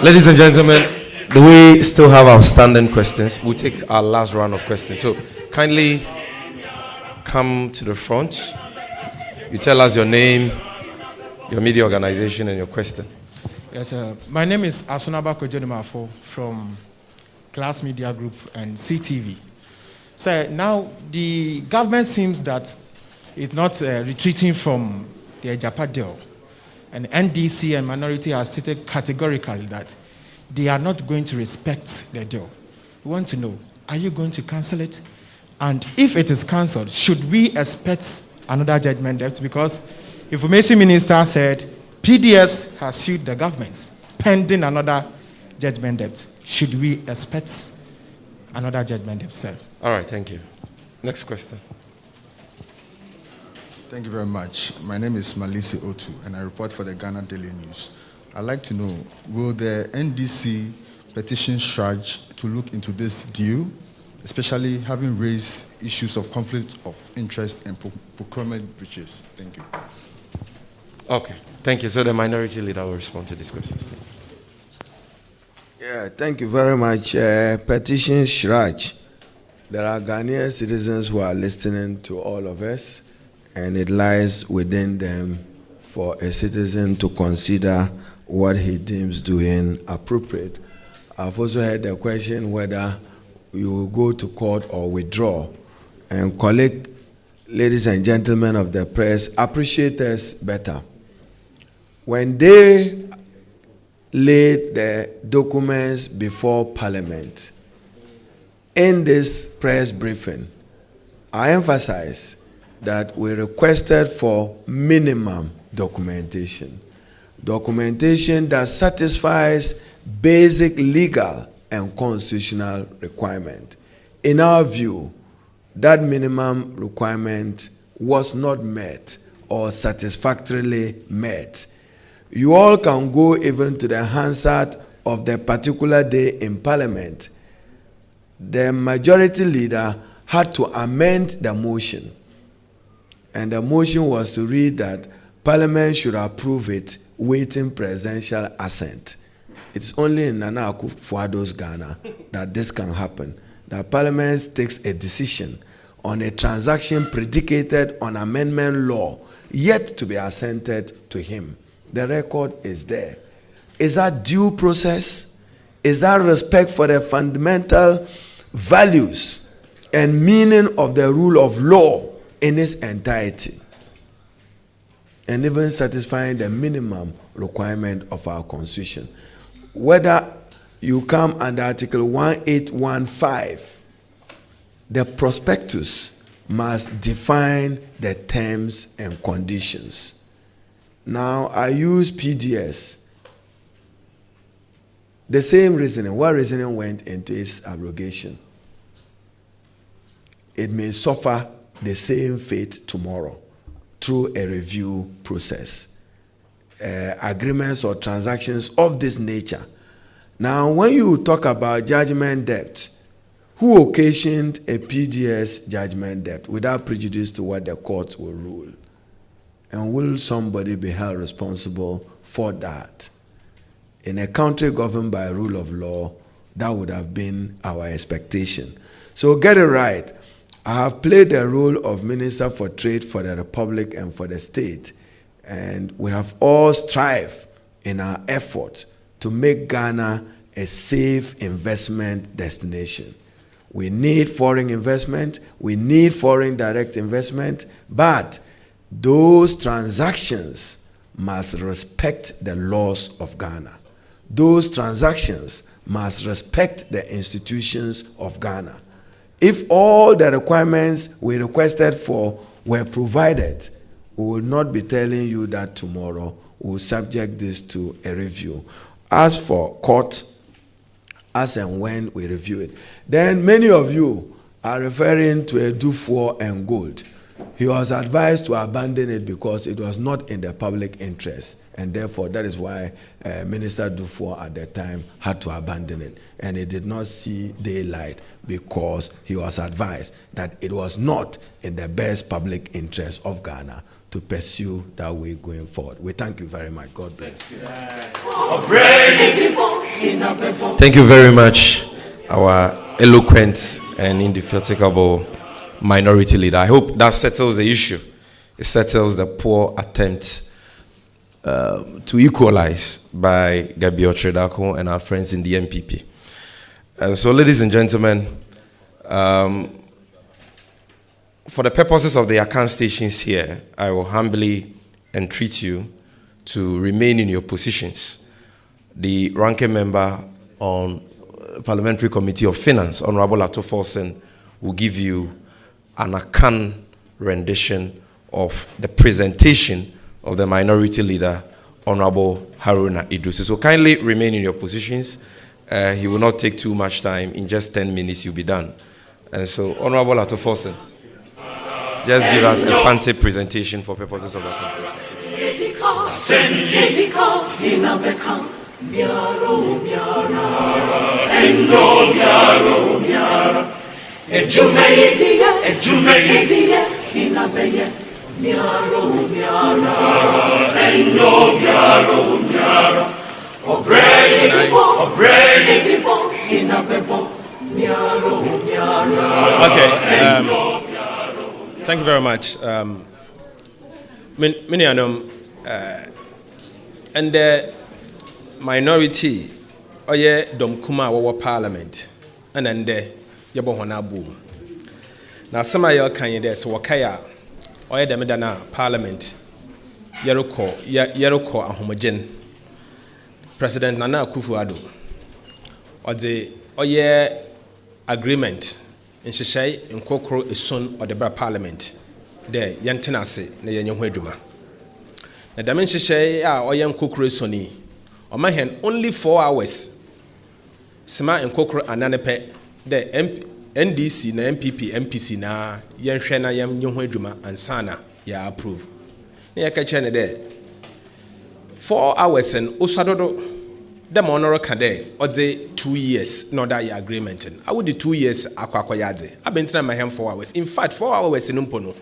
Ladies and gentlemen, do we still have outstanding questions? We'll take our last round of questions. So kindly come to the front. You tell us your name, your media organization, and your question. Yes, sir. My name is Asunaba Kojonimafo from Class Media Group and CTV. So now the government seems that it's not retreating from the Agyapa deal. And NDC and minority have stated categorically that they are not going to respect the deal. We want to know, are you going to cancel it? And if it is cancelled, should we expect another judgment debt? Because Information Minister said PDS has sued the government pending another judgment debt. Should we expect another judgment debt, sir? All right, thank you. Next question. Thank you very much. My name is Malisi Otu, and I report for the Ghana Daily News. I'd like to know, will the NDC petition Shraj to look into this deal, especially having raised issues of conflict of interest and procurement breaches? Thank you. Okay, thank you. So the minority leader will respond to this question. Yeah, thank you very much. Petition Shraj. There are Ghanaian citizens who are listening to all of us, and it lies within them for a citizen to consider what he deems doing appropriate. I've also heard the question whether you will go to court or withdraw. And colleague, ladies and gentlemen of the press, appreciate us better. When they laid the documents before Parliament, in this press briefing, I emphasize that we requested for minimum documentation. Documentation that satisfies basic legal and constitutional requirement. In our view, that minimum requirement was not met or satisfactorily met. You all can go even to the Hansard of the particular day in Parliament. The majority leader had to amend the motion. And the motion was to read that Parliament should approve it waiting presidential assent. It's only in Nana Akufo-Addo's Ghana that this can happen. That Parliament takes a decision on a transaction predicated on amendment law yet to be assented to him. The record is there. Is that due process? Is that respect for the fundamental values and meaning of the rule of law in its entirety? And even satisfying the minimum requirement of our Constitution. Whether you come under Article 1815, the prospectus must define the terms and conditions. Now, I use PDS. The same reasoning. What reasoning went into its abrogation? It may suffer the same fate tomorrow through a review process. Agreements or transactions of this nature. Now, when you talk about judgment debt, who occasioned a PDS judgment debt without prejudice to what the courts will rule? And will somebody be held responsible for that? In a country governed by a rule of law, that would have been our expectation. So get it right. I have played the role of Minister for Trade for the Republic and for the state. And we have all strived in our effort to make Ghana a safe investment destination. We need foreign investment, we need foreign direct investment, but those transactions must respect the laws of Ghana. Those transactions must respect the institutions of Ghana. If all the requirements we requested for were provided, we will not be telling you that tomorrow. We will subject this to a review. As for court, as and when we review it. Then many of you are referring to a Dufour and Gold. He was advised to abandon it because it was not in the public interest. And therefore, that is why Minister Dufour at the time had to abandon it. And it did not see daylight because he was advised that it was not in the best public interest of Ghana to pursue that way going forward. We thank you very much. God bless. Thank you very much, our eloquent and indefatigable minority leader. I hope that settles the issue. It settles the poor attempt to equalize by Gabi Otredako and our friends in the MPP. And so, ladies and gentlemen, for the purposes of the account stations here, I will humbly entreat you to remain in your positions. The ranking member on Parliamentary Committee of Finance, Honorable Ato Forsen, will give you an Akan rendition of the presentation of the minority leader, Honorable Haruna Idris. So kindly remain in your positions. He will not take too much time. In just 10 minutes, you'll be done. And so, Honorable Ato Forsen, just give us a fancy presentation for purposes of the constitution. Okay. Thank you very much. And the minority, oye dom kuma wawa parliament, and then the yabo hona boom. Now some of you can there so wakaya oye the medana parliament yeroko a homogen President Nana Akufo-Addo or the oye agreement in Shishai in Kokoro is son or the Bra Parliament. There, Yantenase, na Yanheduma. The dimension Shishai or Yan Kokoro Soni, or my hand only 4 hours. Sima and Kokoro and Nanepe, the NDC, na MPP, MPC, na Yan Shena Yam Yanheduma and Sana, ya approve. Near Kachana there 4 hours and Osadodo. The monoro kade or the 2 years no that agreement. I would the 2 years akwakwayade. I've been my hand 4 hours. In fact, 4 hours in umpono.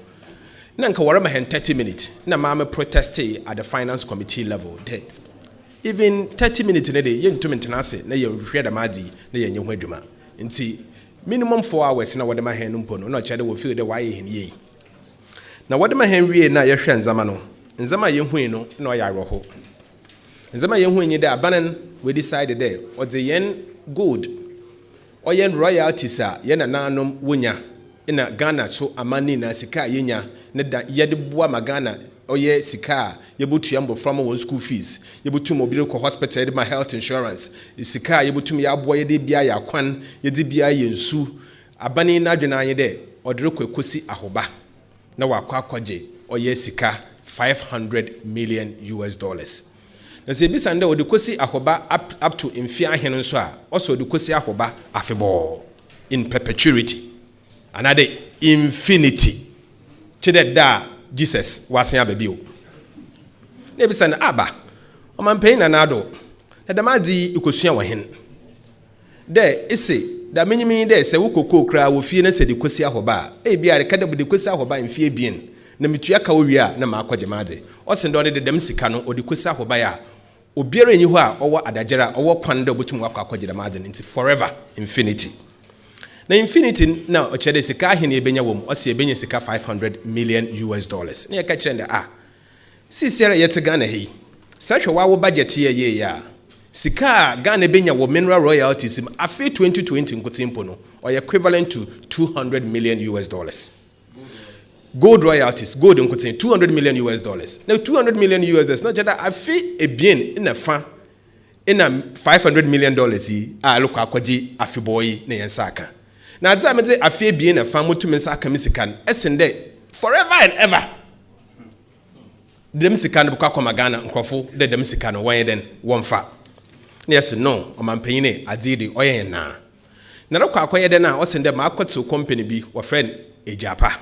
Nanka warama hand 30 minutes. Na mama protested at the finance committee level. There. Even 30 minutes in a day, you to maintenance, na you read a madi, na you weduma. And see, minimum 4 hours in a what my hand umpono, not shadow will feel the why in ye. Now what my hand re na your friend Zamano. And Zama Yunhuino, no Yaroho. And Zama Yunhuin there, Banan. We decided there, or the yen good, or yen royalties are yen ananum wunya in a Ghana so amani na sika yenya, neda yedibua magana, or ye sika, yebutu yambo from one school fees, yebutu mobile hospital, my health insurance, sika yebutu mi abwa yedi biya ya kwan, yedi biya yensu, abani na jena yede, or the roko kusi ahoba, na wakwa kwaje, or ye sika $500 million. Na se bisa nda odikosi ahoba up to mfia hene so a also odikosi ahoba afebo in perpetuity another infinity chede da Jesus wasen ababio na bisa na aba o man pain na nado na da madi ikosua wo hen de ise da menyimi de se wukoko kra wo fie na se dikosi ahoba e bia re kada dikosi ahoba mfie bien na mitua ka wo wia na makwaje made o se ndo ne de dem sika no odikosi ahoba ya obiara enyi ho a owo adagera owo kwanda obotum akwakwagida margin into forever infinity na infinity na ochede sika ahene ebenya wom o se ebenya sika $500 million na yeka chende sisiera yete Ghana hei sahwe wa wo budget ye ya sika Ghana ebenya wo mineral royalties afi 2020 nkotimpo no or equivalent to $200 million. Gold royalties, gold in $200 million. Now $200 million, not just I feel a bien in a fan in a $500 million. I look at Kwaji Afiboy Nayansaka. Now that I feel bien a fan to Mensaka Misikan, SND forever and ever. The Misikan Bukako Magana and Crofo, the Misikan, why then one fa. Yes, no, or Mampene, Azidi, Oyena. Now, Kwayadena, or send them to company be or friend Agyapa.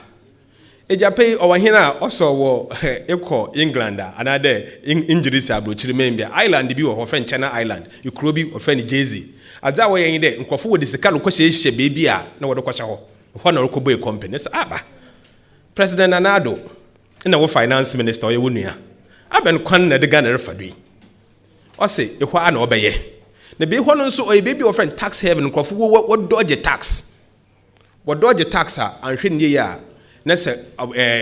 Agyapa or Hina also were equal England, another injuries are to remember island be or friend China Island, you could be or friend Jay-Z. As that way in there, and Kofu is the Kalukoshi baby, no what Koshaho, Honorable company. Abba President Anado, and our finance minister, Yunia. I've been con the Ghana referee. Or say, if I know obey. The be one so a baby or friend tax heaven, Kofu, what dodge tax? What dodge tax are, and shouldn't ye?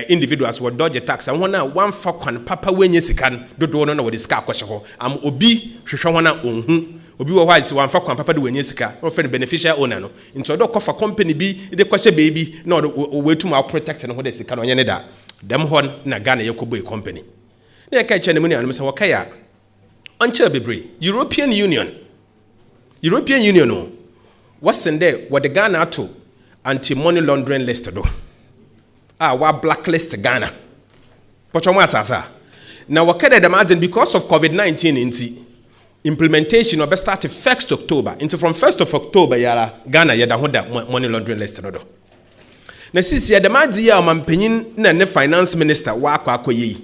Individuals were dodge tax and one for papa when you can do no what is car question. Obi Shushawana Obi white one for papa when you or friend beneficial owner no into a dog for company be the question baby no way to my protect and what is the can on that them horn na Ghana Yokobo company. na yɛka kyɛ ne mu ne anom sɛ wɔka ya ɔnkyɛ bebree European Union no wɔsen dɛ wɔde Ghana ato anti-money laundering list do wa blacklist Ghana pɔtɔmɔ atasa na wɔka dɛ dɛm because of COVID-19 nti implementation will start 1st October. Into from 1st of October, yara Ghana yada hoda money laundering list no do. Na sisi ya demaji ya mampenyin na ne finance minister wa kwa yi.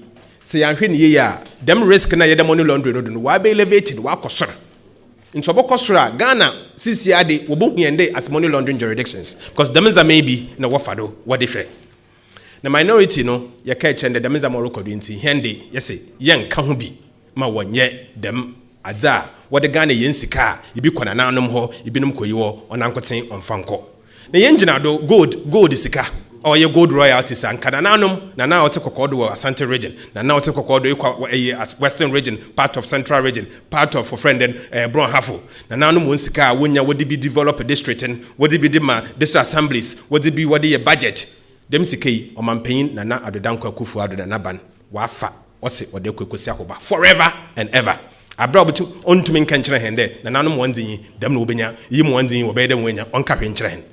Se yanhwe ne ye ya dem risk na yada money laundering no do wa be elevated wa kosoro. Into bokosoro Ghana sisi ya de wo bohu yende as money laundering jurisdictions because dem is maybe na wafado what different. Na minority no ya ka chende dem is Morocco do nti hende yese yen ka ho bi ma wonye dem Adza, what the Ghana yen sika, ibi kwana na anom ho, ibinum koyi wo, onankoten onfanko. Na yen gyina do gold sika, or ye gold royalties and kana na anom na na ote kokodo wo Asante region, na na ote kokodo as western region, part of central region, part of friend Bron Hafo. Na na anom won sika wonya wodi bi develop a district and wodi bi ma district assemblies, wodi bi wodi budget. Dem sikei omampanyin na adodanko Akufo-Addo na ban wafa ose wode kwekosi akoba forever and ever. Abrabutu ontumi nkankyere hende na nanom wanzinyi dem na obenya yim wanzinyi obede mwenya onka hwenkyere hen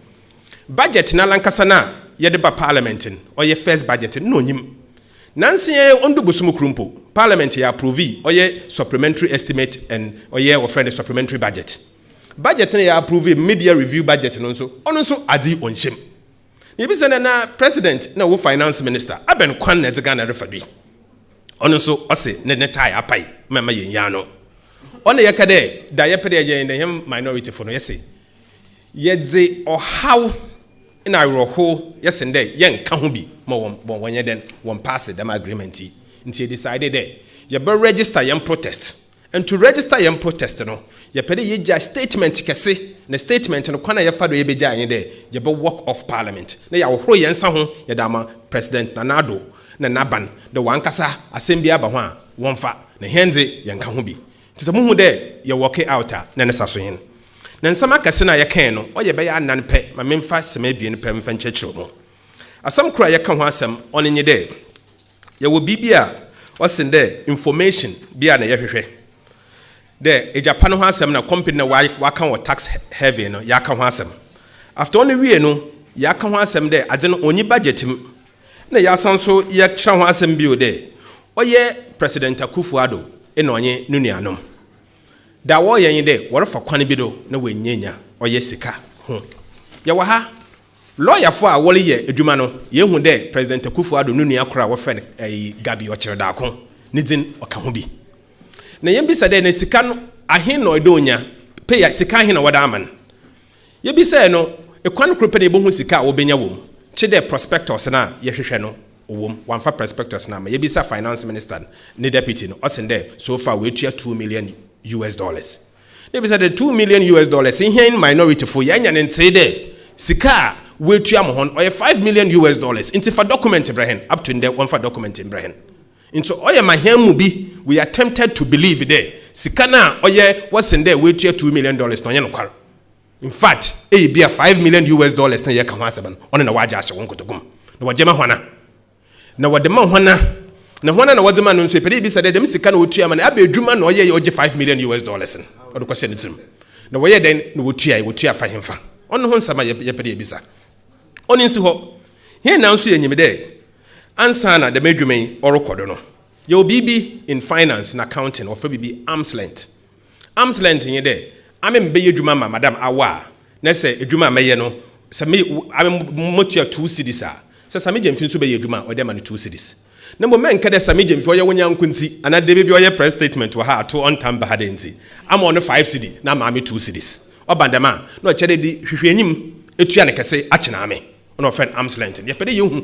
budget na lankasa na yede ba parliament oye first budget no nyim nansi ye ondu busum krumpo parliament ya approve oye supplementary estimate and oye o friend supplementary budget na ya approve media review budget no nso ono nso adi onhyem yebisa na president na wo finance minister aben kwan na Ghana refadui ono nso ose ne tie apai mama yenya no ona yakade da yepede ye ne him minority for no yese yedze ohaw na roho yese nde yen ka ho bi ma wonye den won pass them agreement nti decided there ye be register yen protest and to register yen protest no yepede ye ja statement kese na statement no kwana ye fado ye be ja yen there ye be work of parliament na ya horo yen sa ho ye da ma president Nanado na naban de wankasa asembia ba ho a wonfa na henze yanka ho bi tise muhu de ye work out na ne saso yen na nsama kase na ye kan no oye be ya anan pe ma memfa sema bie ne pe mfa nchechiro mo asam kura ye kan ho asem onenye de ye wo bibia osin de information bia na ye hwehwe de Agyapa no ho asem na company na wa kan wo tax heavy no ya kan ho asem after only wie no ya kan ho asem de ade no onyi budget na ya sanso ya kra ho asem bio de oye president Akufo-Addo eno onye nunuanom da wo yen de worefa kwan bi do na wanyenya oye sika ho ya wa ha lawyer fo a wole ye adwuma no ye hu de president Akufo-Addo nunua kora wo fe Gabi Ochirda ko ni din oka ho bi na yen bisa de na sika no ahen no edonya pe ya sika ahen na wada aman ye bisa no ekwan kro pe de bo hu sika wo benya wom chide prospectus na ye hwehwe no wom wanfa prospectus na ma ye bisa finance minister ne deputy no osende so far we tua $2 million. They bisa the $2 million in here in minority for yanya nte de sika we tua mo hon or $5 million into for document Ibrahim up to there one for document Ibrahim into oye mahemu bi we are tempted to believe there sika na oye what's in there we tua $2 million no nya no kwar. In fact, be a $5 million na ye kan hasaban on na waja ashe wonko togum na wajema hwana na wadema hwana na hwana na wadema no nso pede bi sade dem sika na wotua ma na abedwuma na oye oje $5 million n odo kwase ne tim na woye den na wotua fa hemfa on ho nsama ye pede bisa on nsi ho he na nso ye nyime de ansa na de medwumen orokodo no ye obibi in finance and accounting or for bibi arm's length ye de ame mbe yedwuma ma madam awa na se edwuma meye no se me ame motua 2 cedis a se same gemfi so be yedwuma o de ma no 2 cedis na mo men kada same gemfi oye wonya nkunti ana de bi oye press statement wa ha to on time ba hade nti am on 5 cedi na ma me 2 cedis obandama na o chede di hwehwenyim etua ne kese achena ame on ofen arm's length ye pede yehu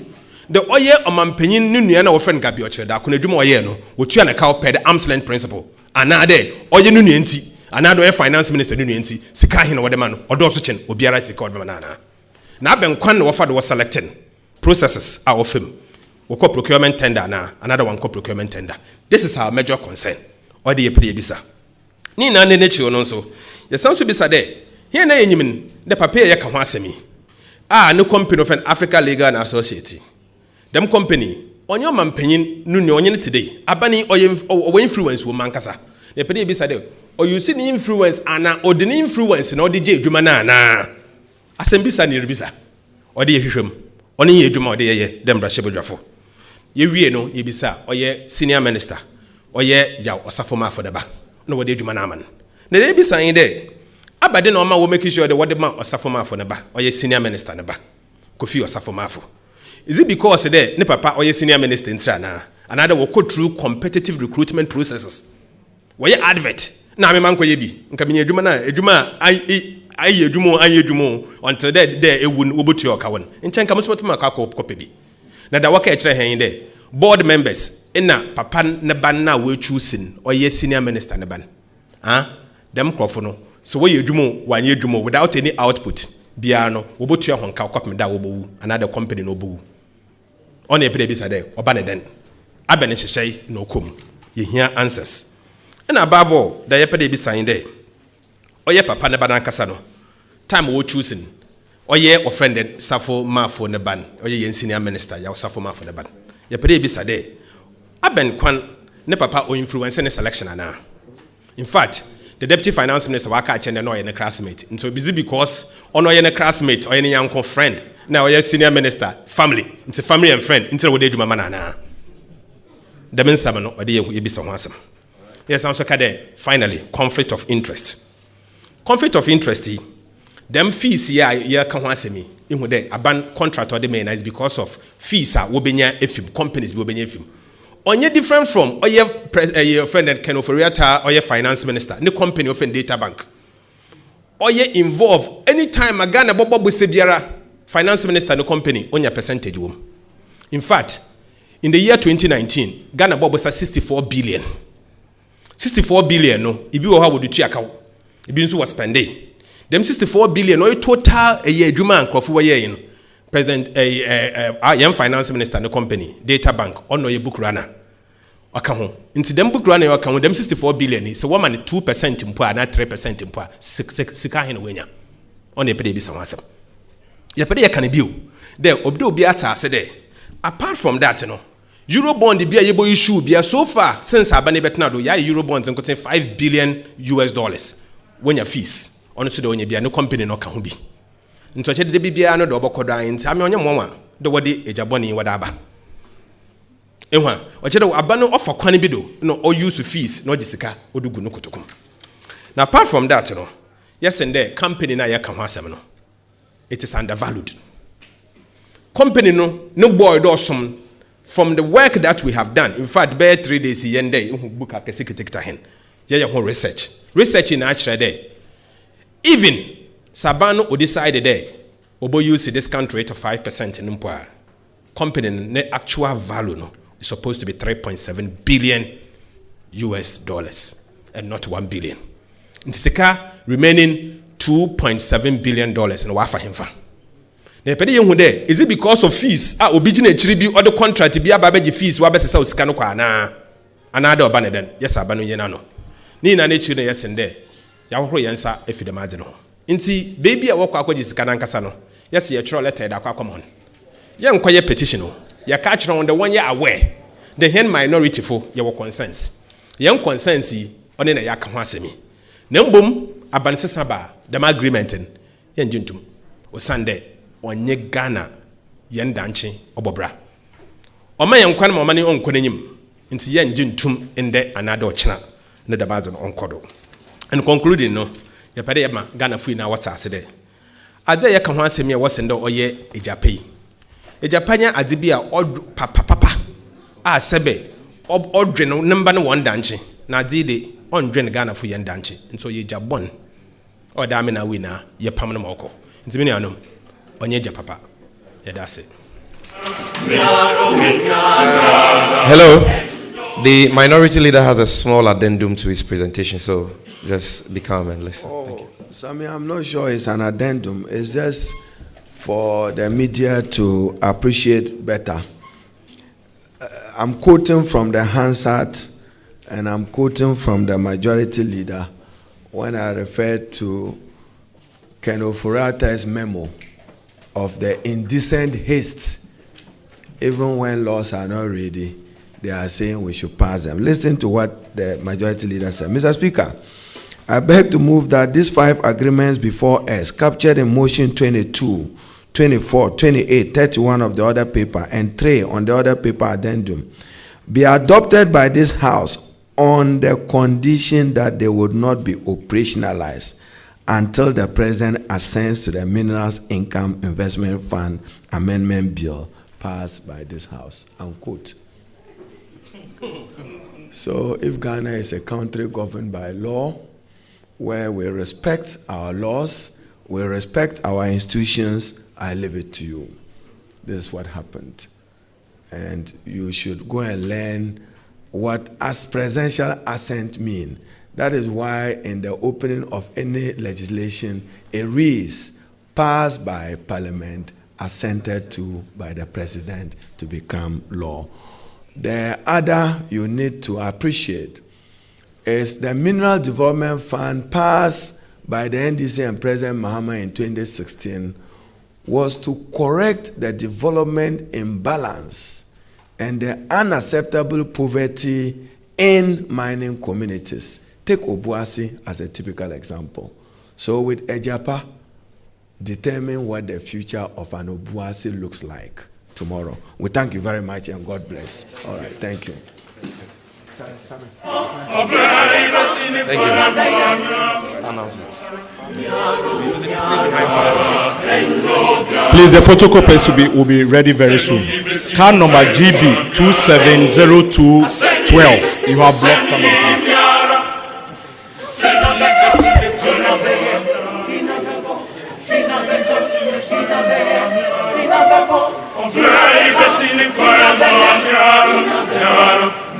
de oye omampanyin nunua na wo fen Gabi Ochirda ko na edwuma oye no wotua ne ka o pede arm's length principle ana de oye nunua nti anado e finance minister nunu enti sika hin wode ma no odo so chen obiara sika wode ma na abenkwan na wo fa do selecting processes are of him we call procurement tender na another one call procurement tender. This is our major concern or the pray bisa ni na ne nechi no nso ye sanso bisa de here na yenyimin de papa ye ka ho asemi no company of an Africa Legal and Associate them company onyo mampanyin no ne onye today abani oye influence wo mankasa ne pede bi sade o you see the influence ana o the influence na o de je adwuma na na asembisa ne rebisa o de hwehwem oni ye adwuma o de ye dem bra shebodwafo ye wie no ye bisa oye senior minister oye yaw osafo ma afodeba no wode adwuma na aman na de bisa yin de abade na o ma wo make sure de wode ma osafo ma afodeba oye senior minister ne ba kofi osafo ma afo. Is it because ne papa oye senior minister ntra na another will go through competitive recruitment processes where advert na me man koye bi nka me adwuma na adwuma ai adwuma until there ewun obotu okawon nchen kam so matuma ka kope bi na da waka e kire hen de board members na papa ne ban na we choosing oye senior minister ne ban dem krofo no so we adwuma wan adwuma without any output bia no obotu honka kope da wo bowu another company no bowu on a pretty side or den abene shey no kom ye hear answers and above all the yepede be sign there oye papa ne badan kasa no time wo choosing oye offended safo mafo ne ban oye yen senior minister ya safo mafo ne ban yepede be side aben kwan ne papa o influence ne selection ana. In fact the deputy finance minister waka achende no oye ne classmate so busy because ono oye ne classmate oye ne yanko friend. Now, you're senior minister, family, it's a family and friend, until we do Mamana. The men Samano, or the be some awesome. Yes, I'm so finally, conflict of interest. Conflict of interest, them fees, yeah, can answer me. In what they ban contract or the main is because of fees are Wobenya FM, companies Wobenya FM. On your different from, or your friend and can offer or your finance minister, no company of a data bank. Or you involve anytime a Ghana Bobo Busebiara. Finance minister no company on your percentage wom. In fact, in the year 2019, Ghana Bob was 64 billion. 64 billion no, ibi wo ha wo dutu akawo. Ibi nso was spending. Them 64 billion no total a year dwuma ankrofo wo ye no. President young finance minister no company, data bank on no ye book runner. Aka ho. Nti them book runner aka ho them 64 billion so woman 2% mpo na 3% mpo sika hen wenya. On e pede bi sanwasem. Yapede ya can be there obdo be atase there. Apart from that, Eurobond be a yebo issue be so far since abane betna do ya Eurobonds and $5 billion when your fees honestly do onye be no company no ka ho bi nto che de bibia no do bokodo an nti ame onye monwa do wode ejaboni wada aba ehwa o che de aba no offer kwan bi do no o use fees no gisika odugu no kotokum. Now apart from that, yes and there company na ya ka ho asem no, it is undervalued. Company no boy dosom from the work that we have done. In fact, by 3 days yende book a kesekita hen. Yeah, research. Research in actually there. Even Sabano or decided there, obo use discount rate of 5% in Mpoa. Company net actual value no is supposed to be $3.7 billion and not $1 billion. In Sika remaining $2.7 billion in Wafa Himfa. Is it because of fees? Obijine chiribi or the contract be ababeji fees wabese usika no kwa na another obaneden. Yes, abanu yenano. Ni na ne chiri yes and there. Ya horo yensa efide maje no. Nti baby a wokwa akwaji sika na nkasa no. Yes, ye chro letter da kwa common. Ye nkwaye petition no. Ya ka chro on the one year aware. The hen minority fo ye wo consensus. Ye consensus yi one na ya ka ho asemi. Na mbom abansesa ba dem agreement ye njintum. O Sunday onye Ghana yendanche obobra oma yenkwan ma mane onkonanyim nti yenje ntum inde another ochina ne da bazo onkodo. And concluding no ye pede ye ma Ghana fu na wata ase de adze ye ka ho asemi e wosende oye Agyapa yi Agyapa nya adze bi a papa a sebe odwe no namba ne wondanche na adze de ondwe ne Ghana fu yendanche nso ye Agyabon o da me na we na ye pam no moko nti me ne anom onye Agyapa. Yeah, that's it. Hello. The minority leader has a small addendum to his presentation, so just be calm and listen. Thank you. So I'm not sure it's an addendum. It's just for the media to appreciate better. I'm quoting from the Hansard and I'm quoting from the majority leader when I refer to Ken Ofurata's memo of the indecent haste even when laws are not ready, they are saying we should pass them. Listen to what the majority leader said. Mr. Speaker, I beg to move that these 5 agreements before us, captured in motion 22, 24, 28, 31 of the order paper, and 3 on the order paper addendum, be adopted by this House on the condition that they would not be operationalized until the President assents to the Minerals Income Investment Fund Amendment Bill passed by this House. Unquote. So if Ghana is a country governed by law, where we respect our laws, we respect our institutions, I leave it to you. This is what happened. And you should go and learn what as presidential assent mean. That is why in the opening of any legislation, it reads, passed by Parliament, assented to by the President to become law. The other you need to appreciate is the Mineral Development Fund passed by the NDC and President Mahama in 2016 was to correct the development imbalance and the unacceptable poverty in mining communities. Take Obuasi as a typical example. So with Agyapa, determine what the future of an Obuasi looks like tomorrow. We thank you very much and God bless. All right, thank you. Thank you. Announce it. Please, the photocopies will be ready very soon. Card number GB 270212. You have blocked some of them.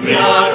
Yeah.